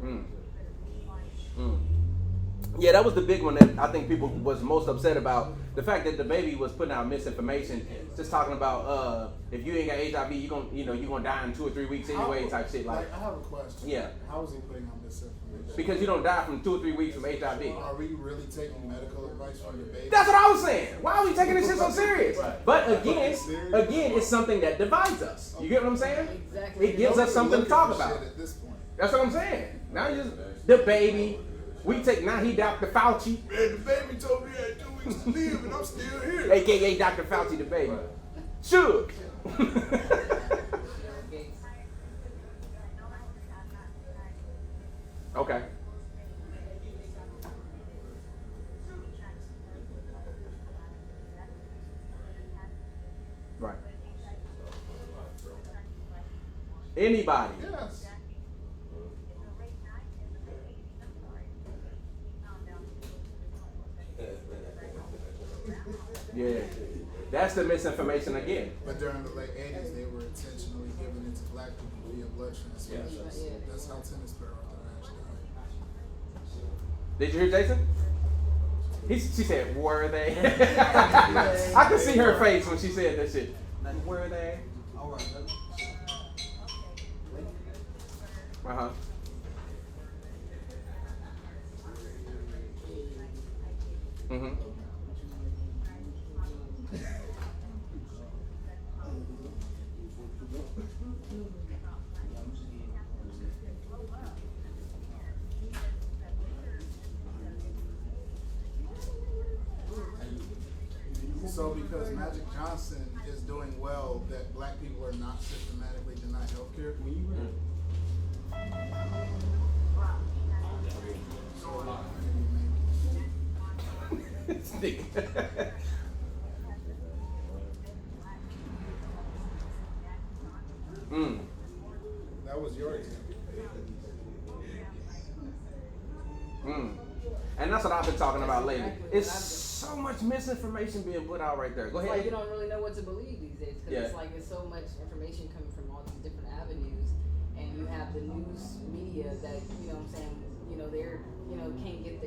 Mm. Mm. Yeah, that was the big one that I think people was most upset about. The fact that the baby was putting out misinformation, just talking about if you ain't got HIV, you gonna die in 2 or 3 weeks anyway, type shit. Like, I have a question. Yeah. How is he putting on misinformation? because you don't die from 2 or 3 weeks from HIV. Are we really taking medical advice from the baby? That's what I was saying. Why are we taking this shit so serious? Right. But again, it's something that divides us. You get what I'm saying? Exactly. It gives us something to talk about. At this point. That's what I'm saying. Now you just the baby. Now he Dr. Fauci, Man, the baby told me I had 2 weeks to live, and I'm still here. aka Dr. Fauci the baby. Shook. Okay. Right. Anybody. Yes. Yeah. That's the misinformation again. But during the late 80s, they were intentionally giving it to black people via blood transfusions. Yeah. That's how tennis player actually Did you hear Jason? She said, were they? I could see her face when she said that shit. Were they? Uh-huh. Mm-hmm. So because Magic Johnson is doing well, that black people are not systematically denied health care? Stick. That was your example. And that's what I've been talking about lately. It's so much misinformation being put out right there. Go It's ahead. like you don't really know what to believe these days because Yeah. it's like there's so much information coming from all these different avenues, and you have the news media that they're can't get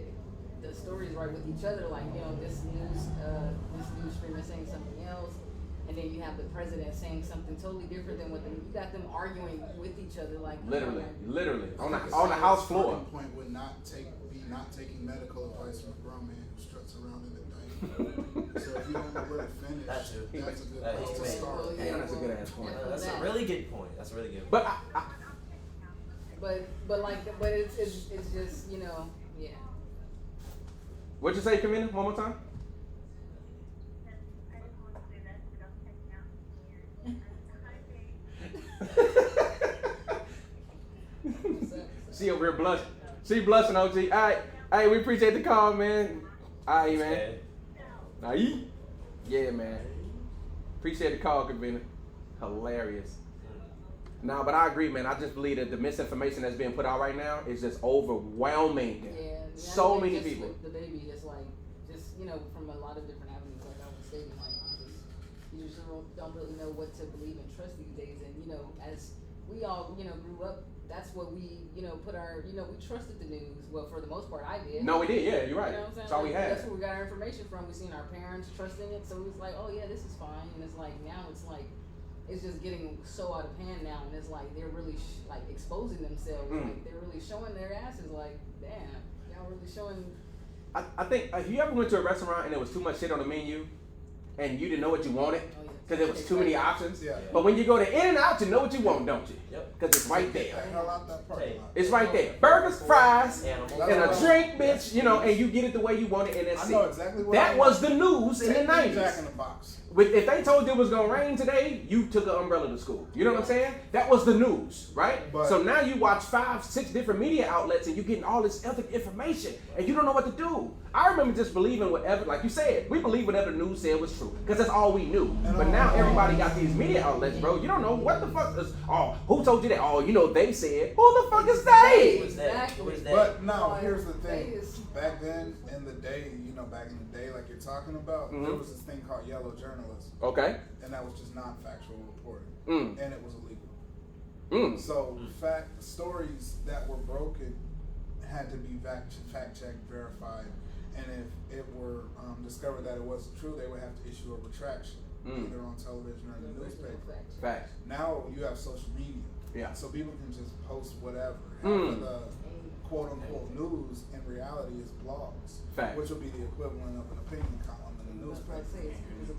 the stories right with each other. Like this news stream is saying something else, and then you have the president saying something totally different than what you got them arguing with each other. Like Literally on the So house his floor. starting point would be not taking medical advice from a grown man who struts around in the night. So if you don't know where to finish, That's true. that's a good That place he to made. start. Damn, that's a good ass point. That's a really good point. That's a really good point. But But it's just yeah. what'd you say, Kamina? One more time. She over here blushing. She blushing, OG. Alright. Hey, we appreciate the call, man. Alright, man. Alright. Yeah, man. Appreciate the call, Kavina. Hilarious. No, but I agree, man. I just believe that the misinformation that's being put out right now is just overwhelming. Yeah, So I think many just people. with the baby, just from a lot of different avenues, like I was saying, like you just don't really know what to believe and trust these days. And as we all grew up, that's what we put our we trusted the news. Well, for the most part, I did. No, we did. Yeah, you're right. You know what I'm saying? That's all we Like, had. That's where we got our information from. We seen our parents trusting it, so it was like, oh yeah, this is fine. And it's like now it's like it's just getting so out of hand now, and it's like they're really exposing themselves. Like they're really showing their asses. Like damn, y'all really showing I think if you ever went to a restaurant and there was too much shit on the menu, and you didn't know what you wanted because there was too many options. Yeah. But when you go to In-N-Out, you know what you want, don't you? Yep. Because it's right Get the there. hell out that parking lot. It's right there. Burgers, fries, Animal. and a drink, bitch. You know, and you get it the way you want it, and that's I know it. exactly what That I was the news in the Take me Jack 90s. in the Box. If they told you it was gonna rain today, you took an umbrella to school. You know what I'm saying? That was the news, right? But- so now you watch 5, 6 different media outlets and you're getting all this other information and you don't know what to do. I remember just believing whatever, like you said, we believe whatever the news said was true because that's all we knew. But now everybody got these media outlets, bro. You don't know what the fuck is. Oh, who told you that? Oh, you know they said. Who the fuck is they? Who was that? Who was that? But no, Like, here's the thing. Vegas. Back then, in the day, back in the day, like you're talking about, there was this thing called yellow journalism, Okay. and that was just non-factual reporting, Mm. and it was illegal. Mm. So, stories that were broken had to be fact-checked, verified, and if it were discovered that it wasn't true, they would have to issue a retraction, either on television or in the newspaper. Facts. Now you have social media, Yeah. so people can just post whatever. Half of the quote-unquote news in reality is blogs, Fact. which will be the equivalent of an opinion column in the newspaper.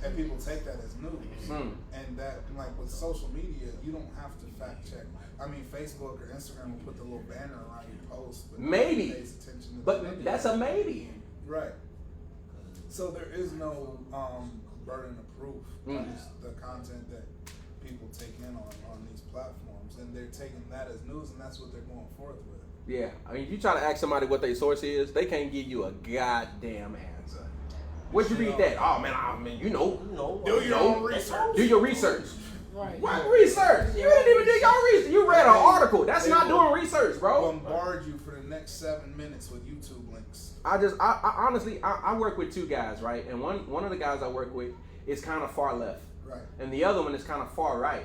And people take that as news. And that, like with social media, you don't have to fact check. I mean, Facebook or Instagram will put the little banner around your post, but Maybe. nobody pays attention to the But video. that's a maybe. Right. So there is no burden of proof on the content that people take in on these platforms, and they're taking that as news, and that's what they're going forth with. Yeah, I mean, if you try to ask somebody what their source is, they can't give you a goddamn answer. Where'd you read that? Oh man, you know, No. Do your own research. do your research. Right. What research? You didn't even do your research. You read an article. That's not doing research, bro. Bombard you for the next 7 minutes with YouTube links. I honestly, I work with 2 guys, right? And one of the guys I work with is kind of far left, Right. and the other one is kind of far right.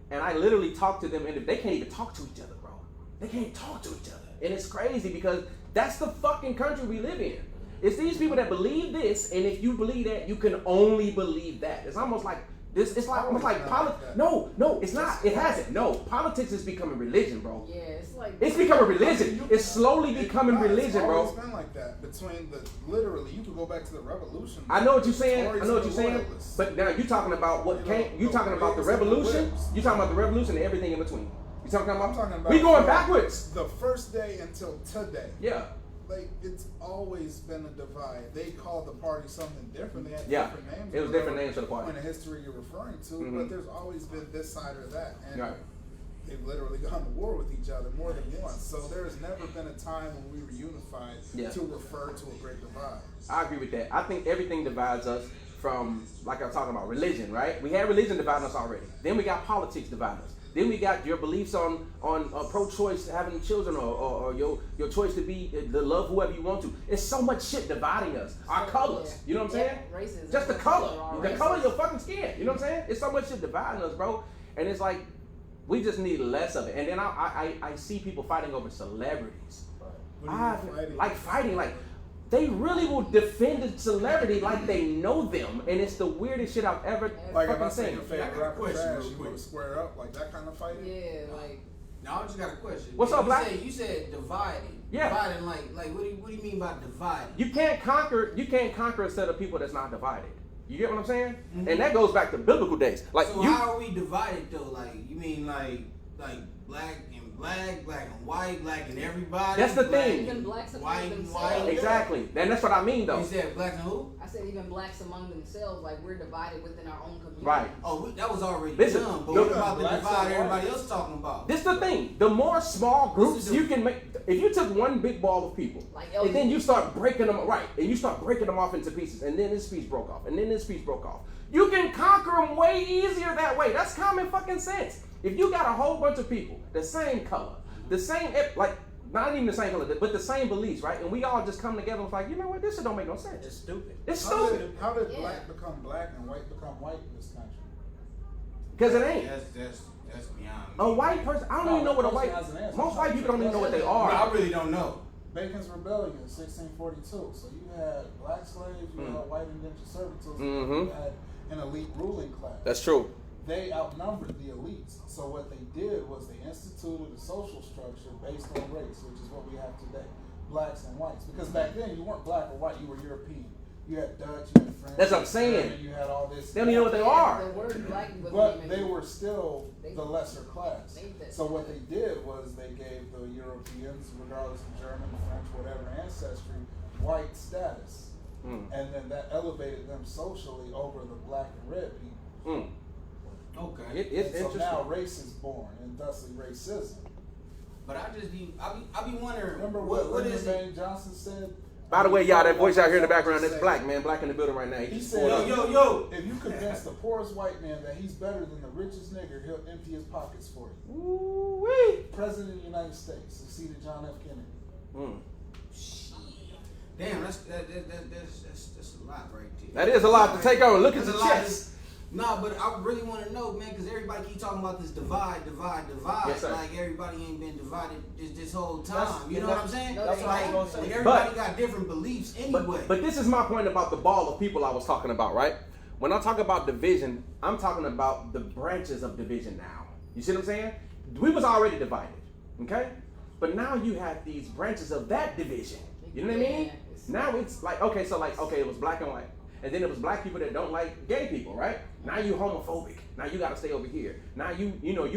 And I literally talk to them, and they can't even talk to each other, bro. They can't talk to each other. And it's crazy because that's the fucking country we live in. It's these people that believe this, and if you believe that, you can only believe that. It's almost like this. It's like almost like politics. No, it's not. It hasn't. No, politics is becoming religion, bro. Yeah, it's like It's becoming religion. It's slowly becoming religion, It's bro. always been like that. Between literally, you could go back to the revolution. I know what you're saying. Tories I know what and you're the saying. loyalists. But now you're talking about what came. You're talking about the revolution. You're talking about the revolution and everything in between. You talking about? I'm talking about We going from backwards. The first day until today. Yeah. Like, it's always been a divide. They called the party something different. They had Yeah. different names. It was different names for the party. Point of history you're referring to, Mhm. but there's always been this side or that. And Right. they've literally gone to war with each other more than once. So there's never been a time when we were unified Yeah. to refer to a great divide. I agree with that. I think everything divides us from, like I'm talking about, religion, right? We had religion dividing us already. Then we got politics dividing us. Then we got your beliefs on pro-choice, having children, or your choice to be to love whoever you want to. It's so much shit dividing us. Our colors, Yeah. you know what I'm saying? Yeah, racism. Just the Racism color, are the racist. color of your fucking skin. You know what I'm saying? It's so much shit dividing us, bro. And it's like we just need less of it. And then I see people fighting over celebrities. What are you fighting? Like fighting, like they really will defend a celebrity like they know them, and it's the weirdest shit I've ever Like, if I fucking say seen. your I favorite got a rapper question trash, real you quick. would square up, like that kind of fighting? Yeah, like Now I just got a question. What's up, Black? You said divided. Yeah. Dividing, like what do you mean by dividing? You can't conquer a set of people that's not divided. You get what I'm saying? And that goes back to biblical days. Like So you, how are we divided though? Like you mean like black and black and white, black and everybody? That's the black thing. and even blacks among white and themselves. white. exactly. And that's what I mean, though. You said black and who? I said even blacks among themselves, like we're divided within our own community. Right. Oh, that was already Listen, done. But no, what about the blacks divide are everybody white. else talking about? This the thing. The more small groups you can make, if you took one big ball of people, Like and then you LGBT. start breaking them right, and you start breaking them off into pieces, and then this piece broke off, and then this piece broke off. You can conquer them way easier that way. That's common fucking sense. If you got a whole bunch of people, the same color, the same, like, not even the same color, but the same beliefs, right? And we all just come together and like, you know what, this shit don't make no sense. It's stupid. It's How stupid. did, how did Yeah. black become black and white become white in this country? Because it ain't. That's beyond me. A white person, I don't even know what a white, Person has an answer. most white people don't even know what they I are. really don't know. Bacon's Rebellion, 1642. So you had black slaves, you had white indentured servitude, Mhm. you had an elite ruling class. That's true. They outnumbered the elites. So what they did was they instituted a social structure based on race, which is what we have today. blacks and whites. Because back then you weren't black or white, you were European. You had Dutch, you had French. That's what I'm saying. You had all this. They don't even know what they are. The word black wasn't But even- they were still the lesser class. They- So what they did was they gave the Europeans, regardless of German, French, whatever ancestry, white status. Mm. And then that elevated them socially over the black and red people. Mm. Okay. It's And so interesting. now race is born, and thusly racism. But I be wondering. Remember what what Lyndon is it? Baines Johnson said? By the way, y'all, that voice out here in the background, that's black, man. Black in the building right now. He just said, pulled up. Yo. if you convince the poorest white man that he's better than the richest nigger, he'll empty his pockets for you. Ooh-wee. President of the United States succeeded John F. Kennedy. Mm. Damn, that's a lot right there. That is a lot to take on. Look at That's the a lot. chest. Nah, but I really want to know, man, because everybody keep talking about this divide. Yes, sir. Like everybody ain't been divided this whole time. That's- You know what I'm saying? that's what I was gonna say. Like everybody But- got different beliefs anyway. But this is my point about the ball of people I was talking about, right? When I talk about division, I'm talking about the branches of division now. You see what I'm saying? We was already divided, okay? But now you have these branches of that division. You know what I mean? Yeah, it's- Now it's like, okay, it was black and white. And then it was black people that don't like gay people, right? Now you homophobic. Now you gotta stay over here. Now you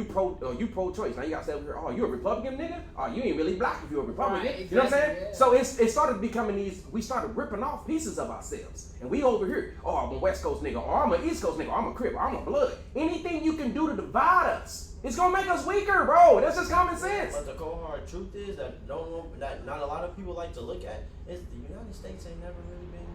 pro-choice. Now you gotta stay over here. Oh, you a Republican nigga? Oh, you ain't really black if you're a Republican. Right, You know what I'm saying? exactly, yeah. So it started becoming these. We started ripping off pieces of ourselves, and we over here. Oh, I'm a West Coast nigga. Or I'm an East Coast nigga. Or I'm a Crip. Or I'm a Blood. Anything you can do to divide us, it's gonna make us weaker, bro. That's just common sense. But the cold hard truth is that that not a lot of people like to look at is the United States ain't never really been united.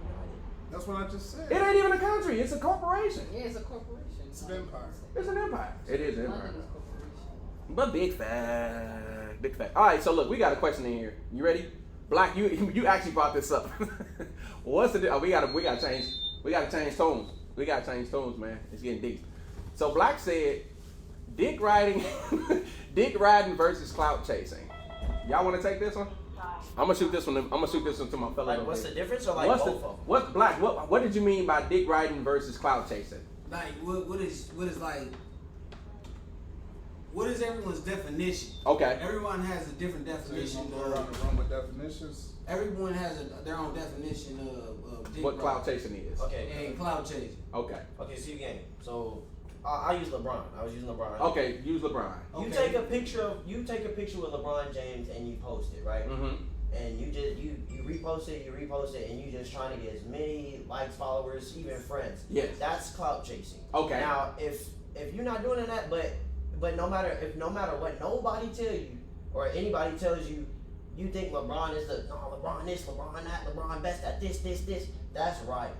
That's what I just said. It ain't even a country. It's a corporation. Yeah, it's a corporation. It's an empire. It's an empire. It is an empire. London is a corporation. But big fact, big fact. All right, so look, we got a question in here. You ready? Black, you actually brought this up. What's the? Oh, we gotta change tones. We gotta change tones, man. It's getting deep. So Black said, dick riding versus clout chasing. Y'all want to take this one? I'm gonna shoot this one. I'm gonna shoot this one to my fellow. Like, what's the difference, or like What's both of them? what's Black? What did you mean by dick riding versus clout chasing? like, what is everyone's definition? Okay. Everyone has a different So you definition. gonna go around the room with definitions? Everyone has their own definition of dick What clout riding chasing is? Okay. and clout chasing. Okay. Okay, see game. So I use LeBron. I was using LeBron. Okay. Use LeBron. You Okay. take a picture with LeBron James and you post it, right? Mm-hmm. And you repost it, and you just trying to get as many likes, followers, even friends. Yes. That's clout chasing. Okay. Now, if you're not doing that, but no matter what nobody tell you or anybody tells you, you think LeBron is LeBron this, LeBron that, LeBron best at this. That's right. I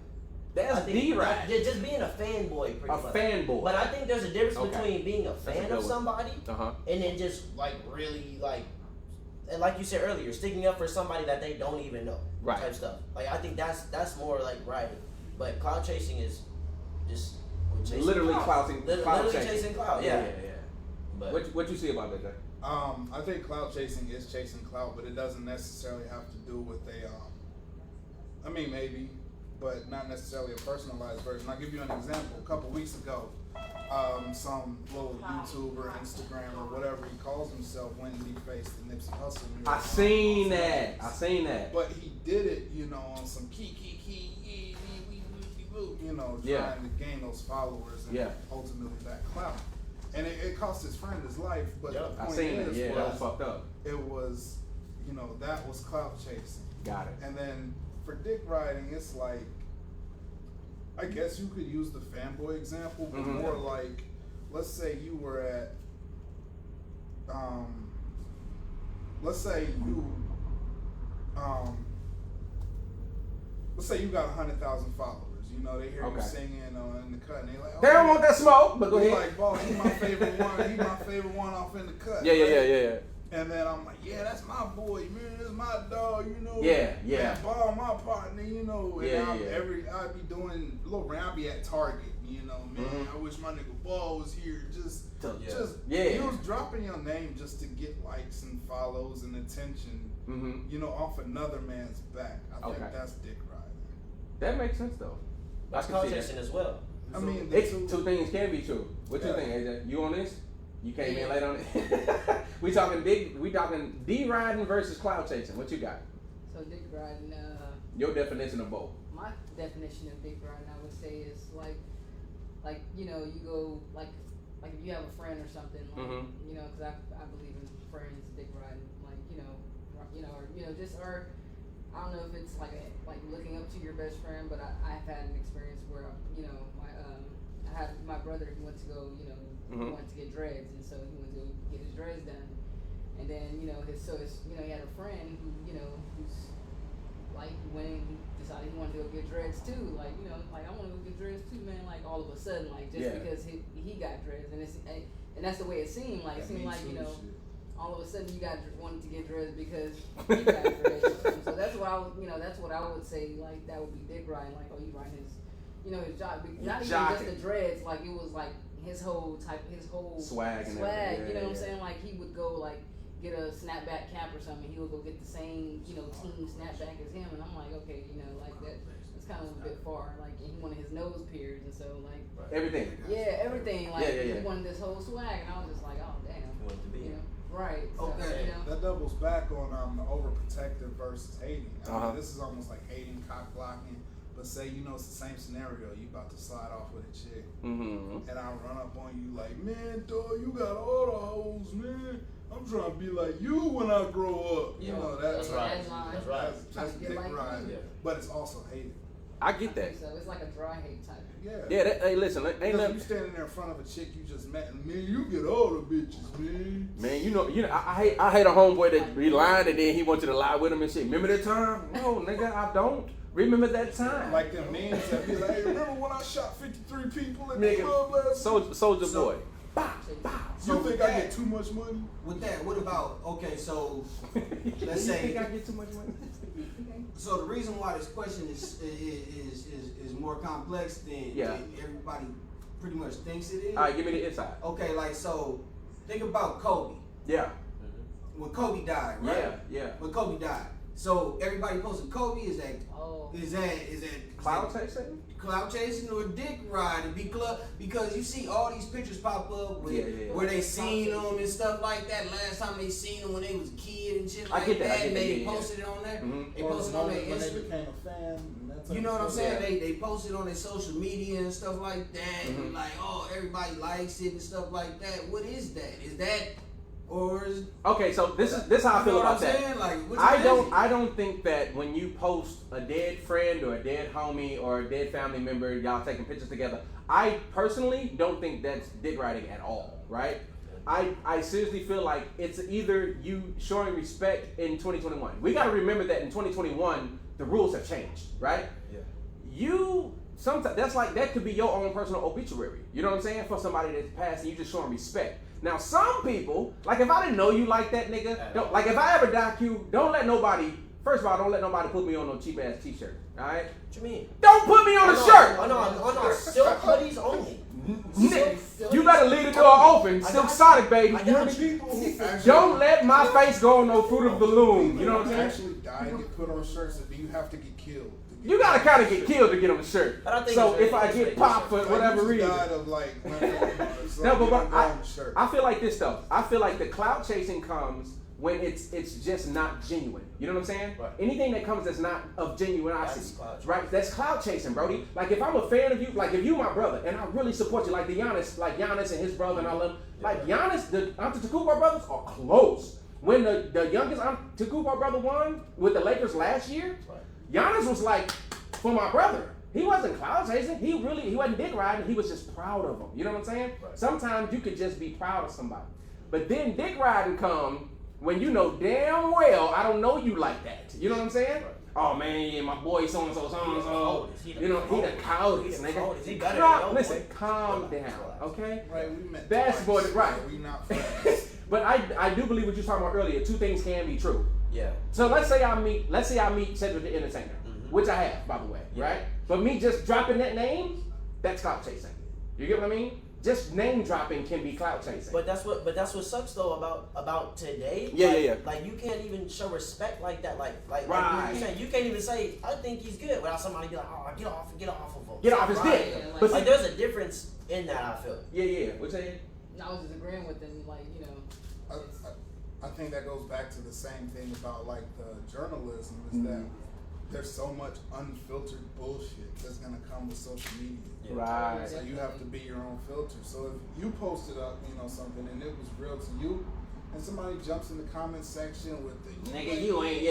That's think D-Ride. just being a fanboy, pretty A much. fanboy. But I think there's a difference Okay. between being a That's a fan good of one. somebody Uh-huh. and then just like really like, and like you said earlier, sticking up for somebody that they don't even know, Right. type stuff. Like I think that's more like riding, but cloud chasing is just chasing Literally clout. clout Literally chasing. chasing clout. Yeah. But What you see about that, Jay? I think clout chasing is chasing clout, but it doesn't necessarily have to do with I mean, maybe, but not necessarily a personalized version. I'll give you an example. A couple weeks ago, some little YouTuber, Instagram, or whatever he calls himself went and defaced the Nipsey Hussle music. I seen that. But he did it, on some Yeah. trying to gain those followers and Yeah. ultimately that clout. And it cost his friend his life, but Yeah. the I point seen is it. Yeah, that was fucked up. it was, that was clout chasing. Got it. And then for dick riding, it's like, I guess you could use the fanboy example, but Mhm. more like, let's say you were at, let's say you got 100,000 followers. They hear you Okay. singing in the cut, and they like, They don't want that smoke, but go He's ahead. like, boss, he my favorite one. He my favorite one off in the cut. Yeah. right? And then I'm like, yeah, that's my boy, man. That's my dog, Yeah. Man, Ball, my partner, And Yeah, I'd be doing little round. I'd be at Target, man. Mhm. I wish my nigga Ball was here. Yeah. He was dropping your name just to get likes and follows and attention, Mm-hmm. off another man's back. I think Okay. that's dick riding. That makes sense though. that's I can clout see that. chasing as well. I mean, It's two things can be true. What you Yeah. think, AJ? You on this? You came in late on it. we talking D riding versus cloud chasing. What you got? So dick riding, Your definition of both. my definition of dick riding, I would say, is like you know, you go like if you have a friend or something, like you know, because I believe in friends dick riding, like or just or I don't know if it's like looking up to your best friend, but I've had an experience where you know I had my brother, he went to go he wanted to get dreads, and so he went to go get his dreads done, and then he had a friend who who's like when he decided he wanted to go get dreads too, like I want to go get dreads too, man, like all of a sudden, like just because he got dreads, and that's the way it seemed, like it seemed like all of a sudden you wanted to get dreads because you got dreads. So that's what I would say, like that would be dick riding, like you riding his his job, not even just the dreads, like it was like his whole swag, and swag, you know what I'm saying, like he would go like get a snapback cap or something, he would go get the same team snapback as him, and I'm like, okay, like that's kind of a bit far, like he wanted his nose pierced, and so like everything, like he wanted this whole swag, and I was just like, oh damn, right, okay, that doubles back on the overprotective versus hating. I mean, this is almost like hating, cock blocking. But say it's the same scenario, you about to slide off with a chick, and I run up on you like, man, dog, you got all the hoes, man. I'm trying to be like you when I grow up. That's right. That's dick riding, but it's also hating. I get that. So it's like a dry hate type. Yeah. Hey, listen, ain't nothing. You standing there in front of a chick you just met, and man, you get all the bitches, man. Man, I hate a homeboy that be lying and then he wants you to lie with him and shit. Remember that time? No, nigga, I don't. Remember that time. Like them memes that be like, hey, remember when I shot 53 people in the club last night? Soldier Boy. You think I get too much money? With that, what about, okay, so let's say. You think I get too much money? So the reason why this question is more complex than everybody pretty much thinks it is. All right, give me the inside. Okay, like so, think about Kobe. Yeah. When Kobe died, right? Yeah. When Kobe died, so everybody posting Kobe is that cloud chasing or dick riding because you see all these pictures pop up where they seen them and stuff like that. Last time they seen them when they was a kid and shit like that, and they posted it on there. They posted on their when they Instagram. became a fan. You know what I'm saying? They posted on their social media and stuff like that. And like, oh, everybody likes it and stuff like that. What is that? Is that or is okay? So this is how I feel about that. Like, I don't think that when you post a dead friend or a dead homie or a dead family member, y'all taking pictures together. I personally don't think that's dick riding at all, right? I seriously feel like it's either you showing respect in 2021. We got to remember that in 2021 the rules have changed, right? Yeah. Sometimes that could be your own personal obituary. You know what I'm saying? For somebody that's passed and you just showing respect. Now some people, like if I didn't know you like that, nigga, like if I ever die you, don't let nobody put me on no cheap ass t-shirt. All right? What you mean? Don't put me on a shirt. On our silk hoodies only. You better leave the door open. Silk Sonic, baby. Don't let my face go on no Fruit of the Loom. You know what I'm saying? Actually die and get put on shirts, and you have to get killed. You gotta kind of get killed to get on the shirt. So if I get popped for whatever reason, no, but I feel like this though. I feel like the clout chasing comes when it's just not genuine. You know what I'm saying? Right. Anything that comes that's not of genuinity, right? That's clout chasing, Brody. Like if I'm a fan of you, like if you my brother and I really support you, like Giannis and his brother and all them, like Giannis, the Antetokounmpo brothers are close. When the youngest Antetokounmpo brother won with the Lakers last year, Giannis was like, for my brother. He wasn't clout chasing. He wasn't dick riding. He was just proud of them. You know what I'm saying? Right. Sometimes you could just be proud of somebody. But then dick riding come when you know damn well I don't know you like that. You know what I'm saying? Right. Oh man, my boy so and so. You know, he the coldest, nigga. Listen, calm down, okay? Right, we met basketball, right? We not friends. But I do believe what you were talking about earlier. Two things can be true. Yeah. So let's say I meet Cedric the Entertainer, which I have, by the way, right? But me just dropping that name, that's clout chasing. You get what I mean? Just name dropping can be clout chasing. But that's what sucks though about today. Yeah. Like you can't even show respect like that. Like right. You're saying, you can't even say I think he's good without somebody be like, oh, get off of him. Get off his dick. Yeah, but like there's a difference in that, I feel. Yeah. What's that? I was just agreeing with them, like I think that goes back to the same thing about like the journalism is that there's so much unfiltered bullshit that's gonna come with social media. Right. So you have to be your own filter. So if you posted up, something and it was real to you, and somebody jumps in the comment section with the Nigga, you ain't,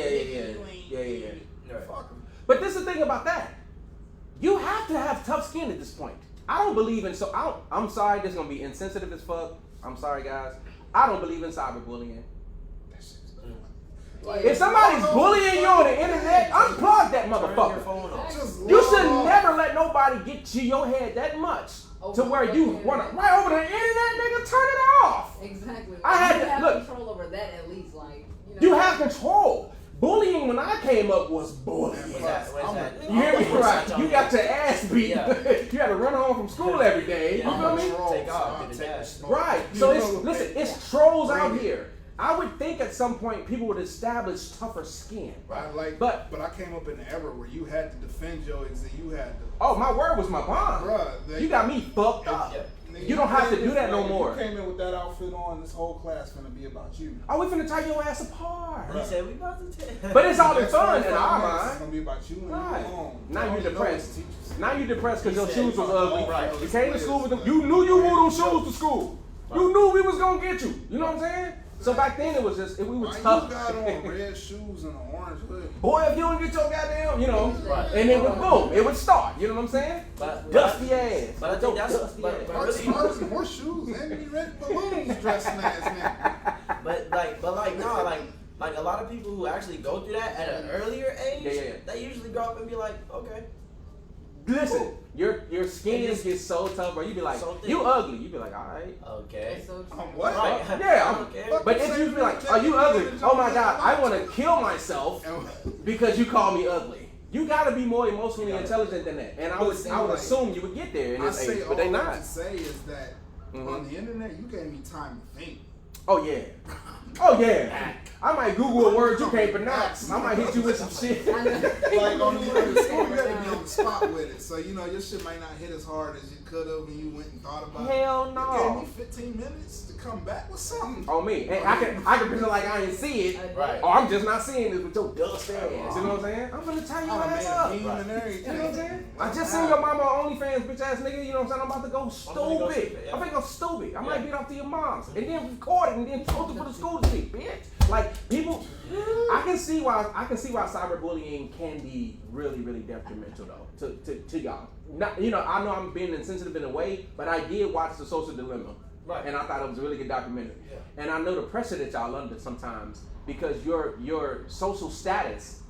yeah. Fuck 'em. But this is the thing about that. You have to have tough skin at this point. I don't believe in I'm sorry, this is gonna be insensitive as fuck. I'm sorry, guys. I don't believe in cyberbullying. If somebody's bullying you on the internet, unplug that Turn your motherfucker. phone off. Just You log should off. never let nobody get to your head that much to where you wanna right over the internet, nigga. Turn it off. Exactly. I had you to- have look. control over that at least, like You have control. Bullying when I came up was bullying. What's that? You hear me? Right. Touch on You got that. your ass beat. Yeah. You had to run home from school every day. You feel me? Take off. Get the dash. Right. So it's trolls out here. I would think at some point people would establish tougher skin. But I came up in an era where you had to defend your exit. You had to. Oh, my word was my bond. Bruh, You got me fucked up. Nigga, You don't have to came do in- that no like, more. You came in with that outfit on. This whole class finna be about you. Oh, we finna tear your ass apart. He said we about to take. But it's all in Next fun 45 in our minutes, It's mind. gonna be about you and Right. you alone. Now All you know is depressed. the teachers. Now you depressed because He your said shoes was you ugly. right. You came to school with them. You knew you wore them shoes to school. You knew we was gonna get you. You know what I'm saying? So back then it was just we were Why tough. you got on red shoes and an orange hood? Boy, if you don't get your goddamn, Right. and it would boom, it would start. You know what I'm saying? But- Dusty ass. But I think that's Dusty but ass. really, Spurs and horseshoes and me red balloons dressing ass nigga. but like a lot of people who actually go through that at an earlier age, Yeah. they usually grow up and be like, okay. Listen, your skin It just- gets so tough, bro. You be like, So thick. you ugly. You be like, all right. Okay. That's so true. What? Right. Yeah, I don't care. But if you be like, are you ugly? Oh my God, I want to kill myself because you call me ugly. You gotta be more emotionally intelligent than that. And I would assume you would get there in I this say age, all but they that not. to say is that on the internet you gave me time to think. Oh yeah. Oh yeah. I might Google a word you can't pronounce. I might hit you with some shit. I know. Like on the internet, school, you gotta be on the spot with it. So your shit might not hit as hard as you could have when you went and thought about it. Hell You no. gave me 15 minutes to come back with something. On me. And I can pretend like I ain't see it. Right. Or I'm just not seeing this with your dust ass. You know what I'm saying? I'm gonna tie your I ass made up. a meme and You everything. know what I'm saying? I just seen your mama on OnlyFans, bitch ass nigga. You know what I'm saying? I'm about to go stupid. I'm gonna go stupid. I might beat off to your mom's and then record it and then post it for the school to see, bitch. Like people, I can see why cyberbullying can be really, really detrimental though to y'all. Not, I know I'm being insensitive in a way, but I did watch The Social Dilemma. Right. And I thought it was a really good documentary. Yeah. And I know the pressure that y'all under sometimes because your social status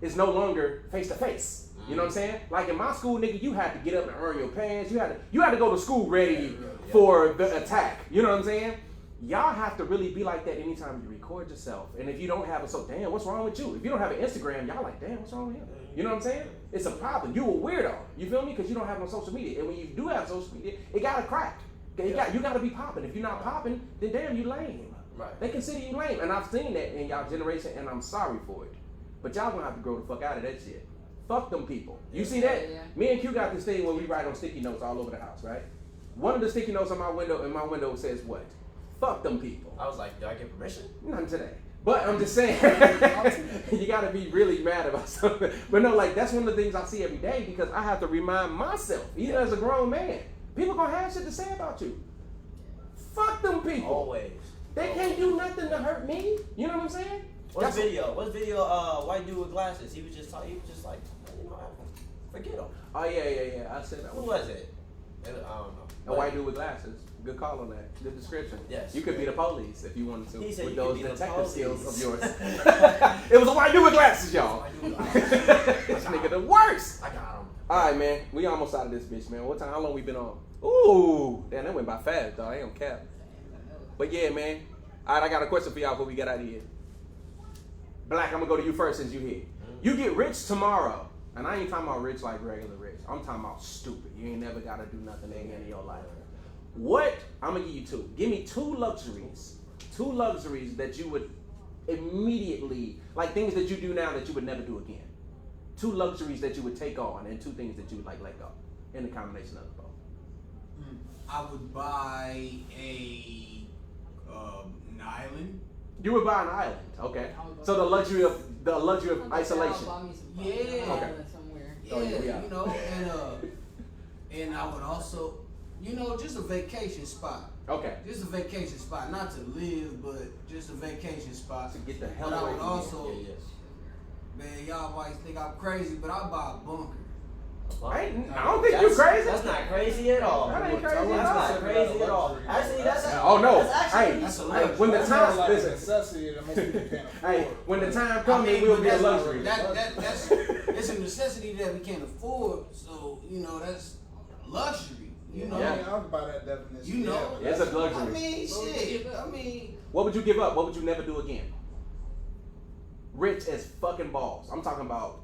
is no longer face to face. You know what I'm saying? Like in my school, nigga, you had to get up and earn your pants. You had to go to school ready for the attack. You know what I'm saying? Y'all have to really be like that anytime you record yourself. And if you don't have damn, what's wrong with you? If you don't have an Instagram, y'all like, damn, what's wrong with him? You know what I'm saying? It's a problem. You a weirdo. You feel me? Because you don't have no social media. And when you do have social media, it gotta crack. You gotta be popping. If you're not popping, then damn, you lame. Right. They consider you lame. And I've seen that in y'all generation, and I'm sorry for it. But y'all gonna have to grow the fuck out of that shit. Fuck them people. You see that? Yeah. Me and Q got this thing when we write on sticky notes all over the house, right? One of the sticky notes on my window says what? Fuck them people. I was like, do I get permission? None today. But I'm just saying, you gotta be really mad about something. But no, like that's one of the things I see every day because I have to remind myself, even as a grown man, people gonna have shit to say about you. Fuck them people. Always. They can't do nothing to hurt me. You know what I'm saying? What's video? White dude with glasses. He was just like, forget him. Oh yeah. I said that Who one. was it? I don't know. A white dude with glasses. Good call on that. Good description. Yes. You could be the police if you wanted to He said with you could those be the detective police. skills of yours. It was a white dude with glasses, y'all. This nigga the worst. I got him. Alright, man. We almost out of this bitch, man. What time? How long we been on? Ooh. Damn, that went by fast, dog. I ain't on cap. But yeah, man. Alright, I got a question for y'all before we get out of here. Black, I'm gonna go to you first since you here. You get rich tomorrow. And I ain't talking about rich like regular rich. I'm talking about stupid. You ain't never gotta do nothing again in your life. What? I'm gonna give you two. Give me two luxuries that you would immediately, like things that you do now that you would never do again. Two luxuries that you would take on and two things that you would like let go in the combination of both. I would buy an island You would buy an island, okay? So the luxury of isolation. Yeah. Okay. Somewhere. Yeah, Oh, yeah. you know, and I would also, you know, just a vacation spot. Okay. Just a vacation spot, not to live, but just a vacation spot. To get the hell But I away would from also, here. man, y'all might think I'm crazy, but I'd buy a bunker. I don't think you're crazy. That's not crazy at all. That ain't crazy at That's all. not crazy at all. Actually, that's Oh no! That's actually, Hey, That's a hey, luxury. when the That's time more like a listen, necessity that most people can't afford. hey, when the time comes, it will but be a that's- luxury. That's it's a necessity that we can't afford. So you know that's luxury. You know. Yeah. I'll buy that definition. You know. Yeah, It's a I luxury. mean, shit. I mean, What would you give up? What would you never do again? Rich as fucking balls. I'm talking about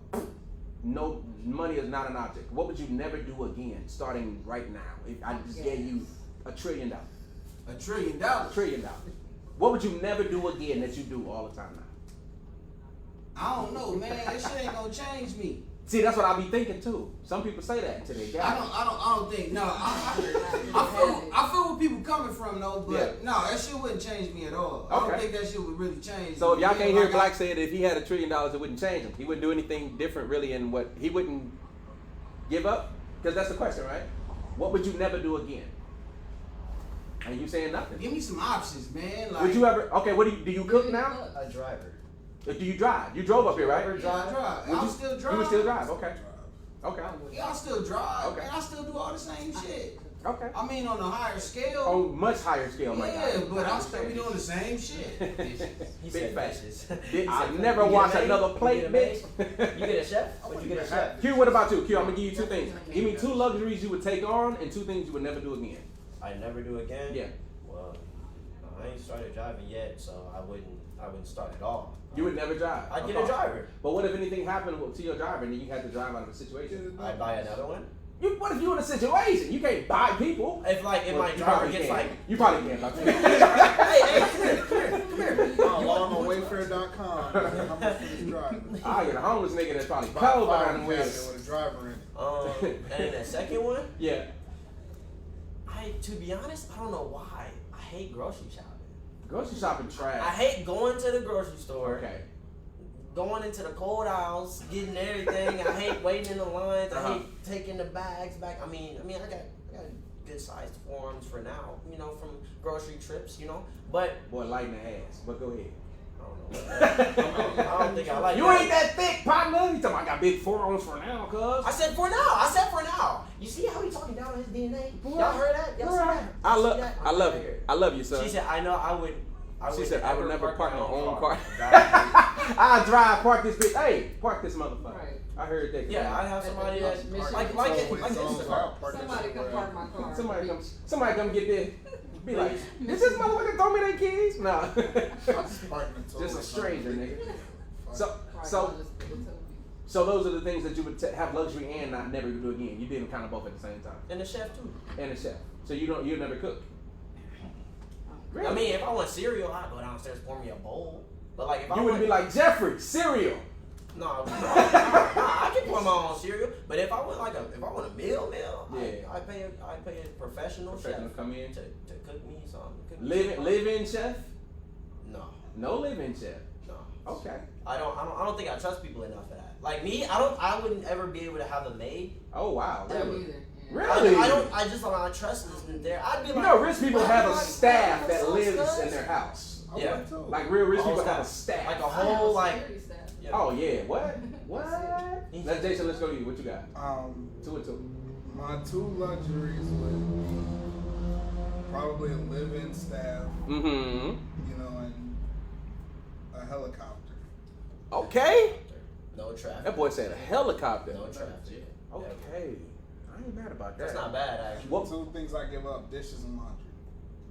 no money is not an object. What would you never do again, starting right now? If I just gave you $1 trillion. $1 trillion. $1 trillion. What would you never do again that you do all the time now? I don't know, man. That shit ain't gonna change me. See, that's what I be thinking too. Some people say that to their guys. I don't think. No, I feel where people coming from though, but no, that shit wouldn't change me at all. I don't Okay. think that shit would really change. So if me. y'all Yeah, can't hear like Black say that if he had $1 trillion, it wouldn't change him. He wouldn't do anything different really in what he wouldn't give up? Because that's the question, right? What would you never do again? And you saying nothing. Give me some options, man. Like, Would you ever? Okay, what do you cook now? a driver. Do you drive? You drove up here, right? Driver. Yeah, I drive. Would I'll you still drive. You would still drive? Okay. Okay. Yeah, I still drive. Okay. And I still do all the same shit. Okay. I mean, on a higher scale. On much higher scale, my guy. yeah, but I'll still be doing the same shit. He Big said facts. dishes. I said, never you wash get a maid? another plate, You get a bitch. maid? You get a chef? Would you get a chef? Q, what about you? Q, I'm gonna give you 2 things. Give me 2 luxuries you would take on and 2 things you would never do again. I never do again. Yeah. Well, I ain't started driving yet, so I wouldn't start at all. You would never drive. I'd get Okay. a driver. But what if anything happened to your driver and then you had to drive out of the situation? I'd buy another one. What if you in a situation? You can't buy people. If Well, my you driver probably gets can. like, You probably can. Doctor. hey, come here. I'm on Wayfair.com. How much for this driver? I get a homeless nigga that's probably Buy cold a behind file the wheels. cabinet with a driver in it. And then the second one, Yeah. to be honest, I don't know why. I hate grocery shopping. Grocery shopping trash. I hate going to the grocery store. Okay. Going into the cold aisles, getting everything. I hate waiting in the lines. I Uh-huh. hate taking the bags back. I mean, I got good sized forms for now, from grocery trips, But Boy, lighting the ass. But go ahead. I don't think I like You that. ain't that thick, partner. You talking about I got big forearms for now, cuz. I said for now. You see how he talking down on his DNA? Y'all heard that? Y'all see that? I See love that? I love you. I love you, son. She said, I know I would. She said, I would never park my own car. Drive. I drive, park this bitch. Hey, park this motherfucker. Right. I heard that. Yeah, I have somebody that Mission like control it. When Like it's on, it. I'll park that Somebody shit come wherever. park my car. Somebody come get this. Be like, did this motherfucker throw me their keys? Nah. I'll just park in the toilet. Just a stranger, nigga. Fuck. So those are the things that you would have luxury and not never do again. You did them kind of both at the same time. And the chef too. And a chef. So you never cook. I mean, if I want cereal, I'd go downstairs pour me a bowl. But like if I You would be like Jeffrey cereal. no, I can pour my own cereal. But if I want a meal, Yeah. I pay a professional Professional chef come in. to cook me something. Live in chef. No, No live in chef. no. Okay. I don't think I trust people enough for that. Like me, I wouldn't ever be able to have a maid. Oh wow. Don't Really? either. Yeah. Really? I just don't trust this there. I'd be You like, know, rich people have a like, staff that what's lives up, in their house. I Yeah. would too. Like real rich Whole people have a staff. staff. Like a whole like. Security staff. Oh yeah. What? What? Let's Jason. Let's go to you. What you got? 2 and 2. My 2 luxuries would be probably a live-in staff, Mm-hmm. and a helicopter. Okay. No traffic. That boy said a helicopter. No traffic. Okay. I ain't mad about that. That's not bad actually. What? 2 things I give up: dishes and laundry.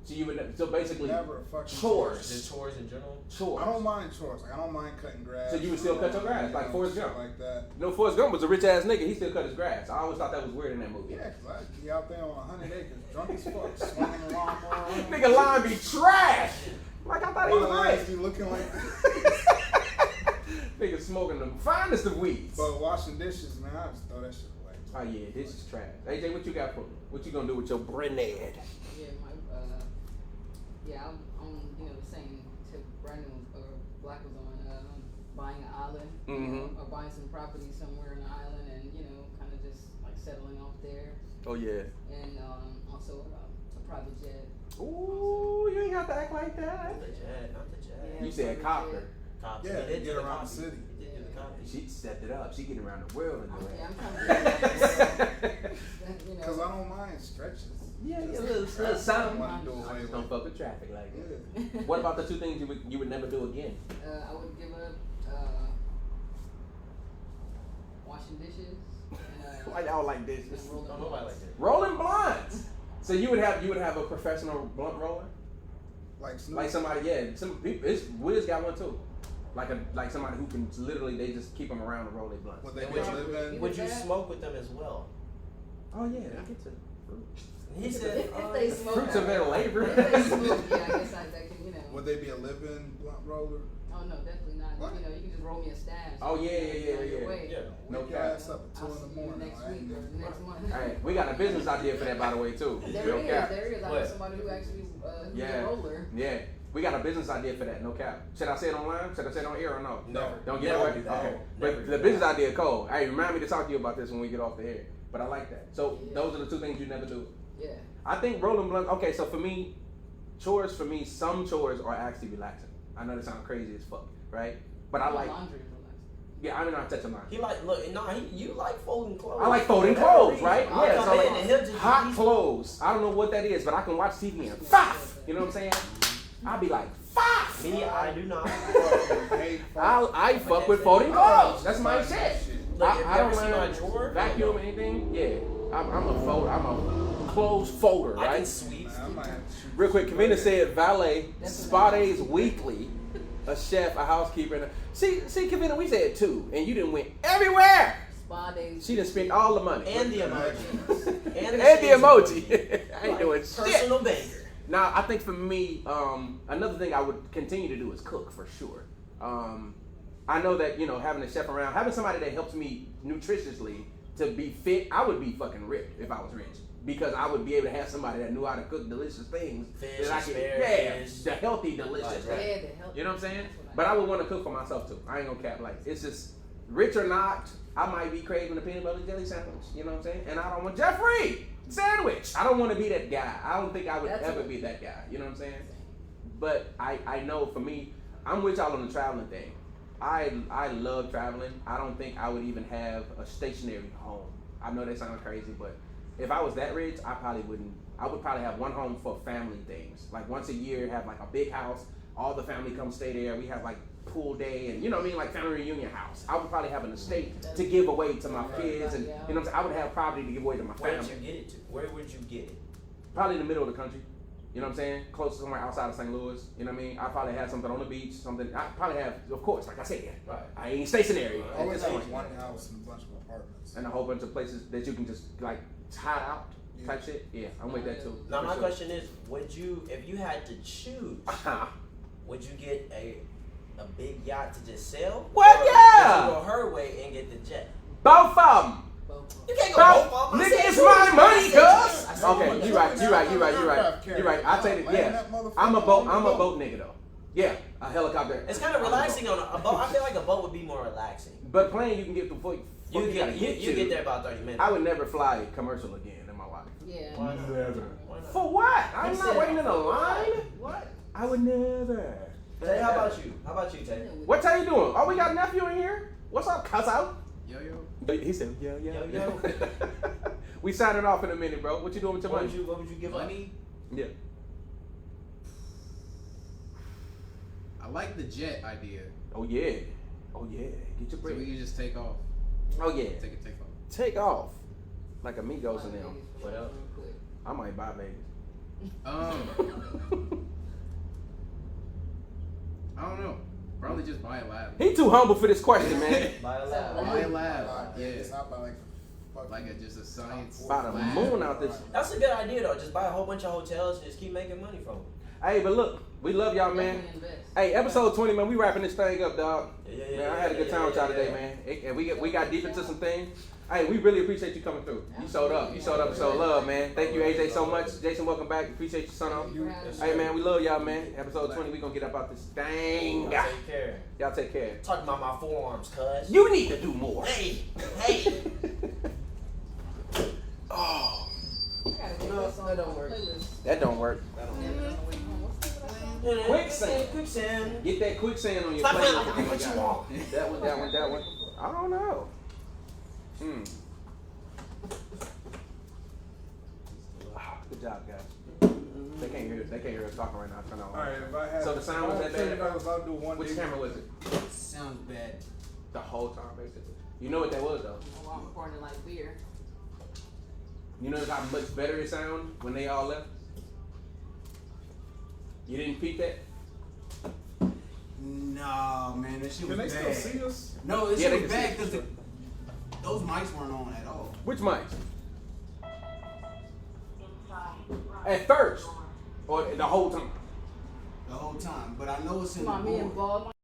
So you would so basically Never a fucking chores. Just chores in general. chores. I don't mind chores. Like I don't mind cutting grass. So you would still cut your grass, like you know, Forrest shit Gump. like that. You know, Forrest Gump was a rich ass nigga. He still cut his grass. I always thought that was weird in that movie. Yeah, 'cause I'd be out there on 100 acres, drunk as fuck, swinging the lawnmower. Nigga line be trash. Like I thought he was My legs right. be looking like this. Nigga smoking the finest of weeds. But washing dishes, man, I just throw that shit away. Oh yeah, this is trash. AJ, what you got for me? What you gonna do with your bread? Yeah, I'm on the same tip Brandon was, or Black was on, buying an island, Mhm. or buying some property somewhere in the island, and kind of just like settling off there, Oh yeah. and also a private jet. Ooh, you ain't have to act like that. Not the jet, not the jet. Yeah. You said copter. Cops. Yeah, He did get do around the copy. city. He did do the copy. She stepped it up. She getting around the world in the way. Yeah, I'm trying to Because I don't mind stretches. Yeah, Just a little traffic, something. I wanna do I away just don't with. fuck with traffic like that. Yeah. What about the two things you would never do again? I would give up washing dishes and Why y'all like this? and rolling Don't nobody like blunts. that. Rolling blunts. So you would have a professional blunt roller, Like Snoop. like somebody. Yeah, some people. Wiz got one too. Like somebody who can literally they just keep them around and roll their blunts. Would they And be would you- living? Would you smoke with them as well? Oh yeah, they get to fruit. He said, If they smoke, Fruits of their labor. If they smoke, yeah, I guess I can, Would they be a living blunt roller? Oh no, definitely not. What? You can just roll me a stash. Oh, yeah, and yeah, on your yeah. way. No Wake your cap. ass up at 2 I'll in see the you morning. next I ain't week or doing- next month. Hey, we got a business idea for that, by the way, too. There No is, cap. there is. I What? know somebody who actually who's Yeah. a roller. Yeah, we got a business idea for that. No cap. Should I say it online? Should I say it on air or no? Never. Don't get Never away. do that. Okay. Never But do the that. business idea, cool. Hey, remind me to talk to you about this when we get off the air. But I like that. So Yeah. those are the two things you never do. Yeah. I think rolling blunt. Okay, so for me, chores for me, some chores are actually relaxing. I know they sound crazy as fuck, right? But I like. laundry is relaxing. Yeah, I'm not touching mine. He like, look, nah, you like folding clothes. I like folding For whatever clothes, reason. right? I'll Yeah, come so in like and he'll just hot be- clothes. I don't know what that is, but I can watch TV and faff. You know what I'm saying? I'll be like faff. Me, I do not. Hey, I fuck with folding clothes. That's my shit. Look, if you I don't ever see my mind drawer, vacuum anything. Yeah, I'm a clothes folder, I can right? sweep. Man, I might have to shoot Real quick, you. Kavina said valet, That's spa what I- days weekly, a chef, a housekeeper. And see, Kavina, we said 2, and you didn't went everywhere. Spa days. She done spent all the money. And the emojis. And the emoji. I ain't doing shit. Personal banger. Now, I think for me, another thing I would continue to do is cook for sure. I know that, having a chef around, having somebody that helps me nutritiously to be fit, I would be fucking ripped if I was rich. Because I would be able to have somebody that knew how to cook delicious things. Fish, that I could, asparagus. the healthy, delicious Right, things. right. Yeah, the help. You know what I'm saying? That's what I But I would want to cook for myself too. I ain't gonna cap. Like, it's just, rich or not, I might be craving a peanut butter jelly sandwich. You know what I'm saying? And I don't want Jeffrey sandwich. I don't want to be that guy. I don't think I would That's ever it. be that guy. You know what I'm saying? But I know for me, I'm with y'all on the traveling thing. I love traveling. I don't think I would even have a stationary home. I know that sounds crazy, but if I was that rich, I probably wouldn't. I would probably have one home for family things. Like once a year, have like a big house. All the family come stay there. We have like pool day and you know what I mean, like family reunion house. I would probably have an estate to give away to my kids, and you know what I'm saying. I would have property to give away to my Where family. did you get it to? Where would you get it? Probably in the middle of the country. You know what I'm saying? Close to somewhere outside of St. Louis. You know what I mean? I probably have something on the beach. Something. I probably have, of course, like I said, Right. I ain't stationary I at always this have point. one house and a bunch of apartments. And a whole bunch of places that you can just like hide out type shit. Yeah, I'm with that too. Now For my sure. question is, would you, if you had to choose, Uh-huh. would you get a big yacht to just sail? Well, Or yeah. Would you go her way and get the jet? Both of them. Both. You can't Both. both of 'em. I Nigga, said it's choose. my money, I said cuz. choose. I said Okay, choose. you right. You're right. I take it. Yeah, I'm a boat nigga though. Yeah, a helicopter. It's kind of relaxing on a boat. I feel like a boat would be more relaxing. But plane, you can get the fuck. You gotta get there about 30 minutes. I would never fly commercial again in my life. Yeah. Why not? Never. Why not? For what? I'm He not said, waiting in a for line. What? I would never. Tay, how about you? How about you, Tay? What Tay you doing? Oh, we got a nephew in here. What's up, cuss out? Yo, yo. He said, yo. Yo. We signing off in a minute, bro. What you doing with your What money? would you give up? Money? Yeah. I like the jet idea. Oh yeah. Oh yeah. Get your So bread. we can just take off. Oh yeah. Take off. Take off. Like amigos in them. What else? Real quick. I might buy Vegas. I don't know. Probably just buy a lab. He too humble for this question, man. Buy a lab. Buy a lab. Yeah. It's not by like fucking Like just a science By the lab. moon out this. That's a good idea though. Just buy a whole bunch of hotels and just keep making money from them. Hey, but look, we love y'all, man. Definitely invest. Hey, episode 20, man. We wrapping this thing up, dog. Yeah, Man, I had a good time with y'all today, man. And we got deep into some things. Hey, we really appreciate you coming through. You showed up and showed love, man. Thank you, AJ, so much. Jason, welcome back. Appreciate you, son. Hey, man, we love y'all, man. Episode 20, we gonna get up out this thing. Y'all take care. Y'all take care. Talking about my forearms, cuz. You need to do more. Hey. Oh, I gotta get No, this on that don't my work. playlist. that don't work. Quicksand. Quicksand. Get that quicksand on your Stop plate. playing like what you want. That one. I don't know. Good job, guys. They can't hear us talking right now. Turn on. All right, if I had So the sound was that bad? I'll do one. Which dig. camera was it? Sounds bad. The whole time, basically. You know what that was, though. Oh, I'm pouring it like beer. You notice how much better it sounded when they all left? You didn't peep that? Nah, man, that shit was Can they bad. still see us? No, this Yeah, they shit was can see bad us. because those mics weren't on at all. Which mics? At first, or the whole time? The whole time. But I know it's in Come on, the me board. and Ball.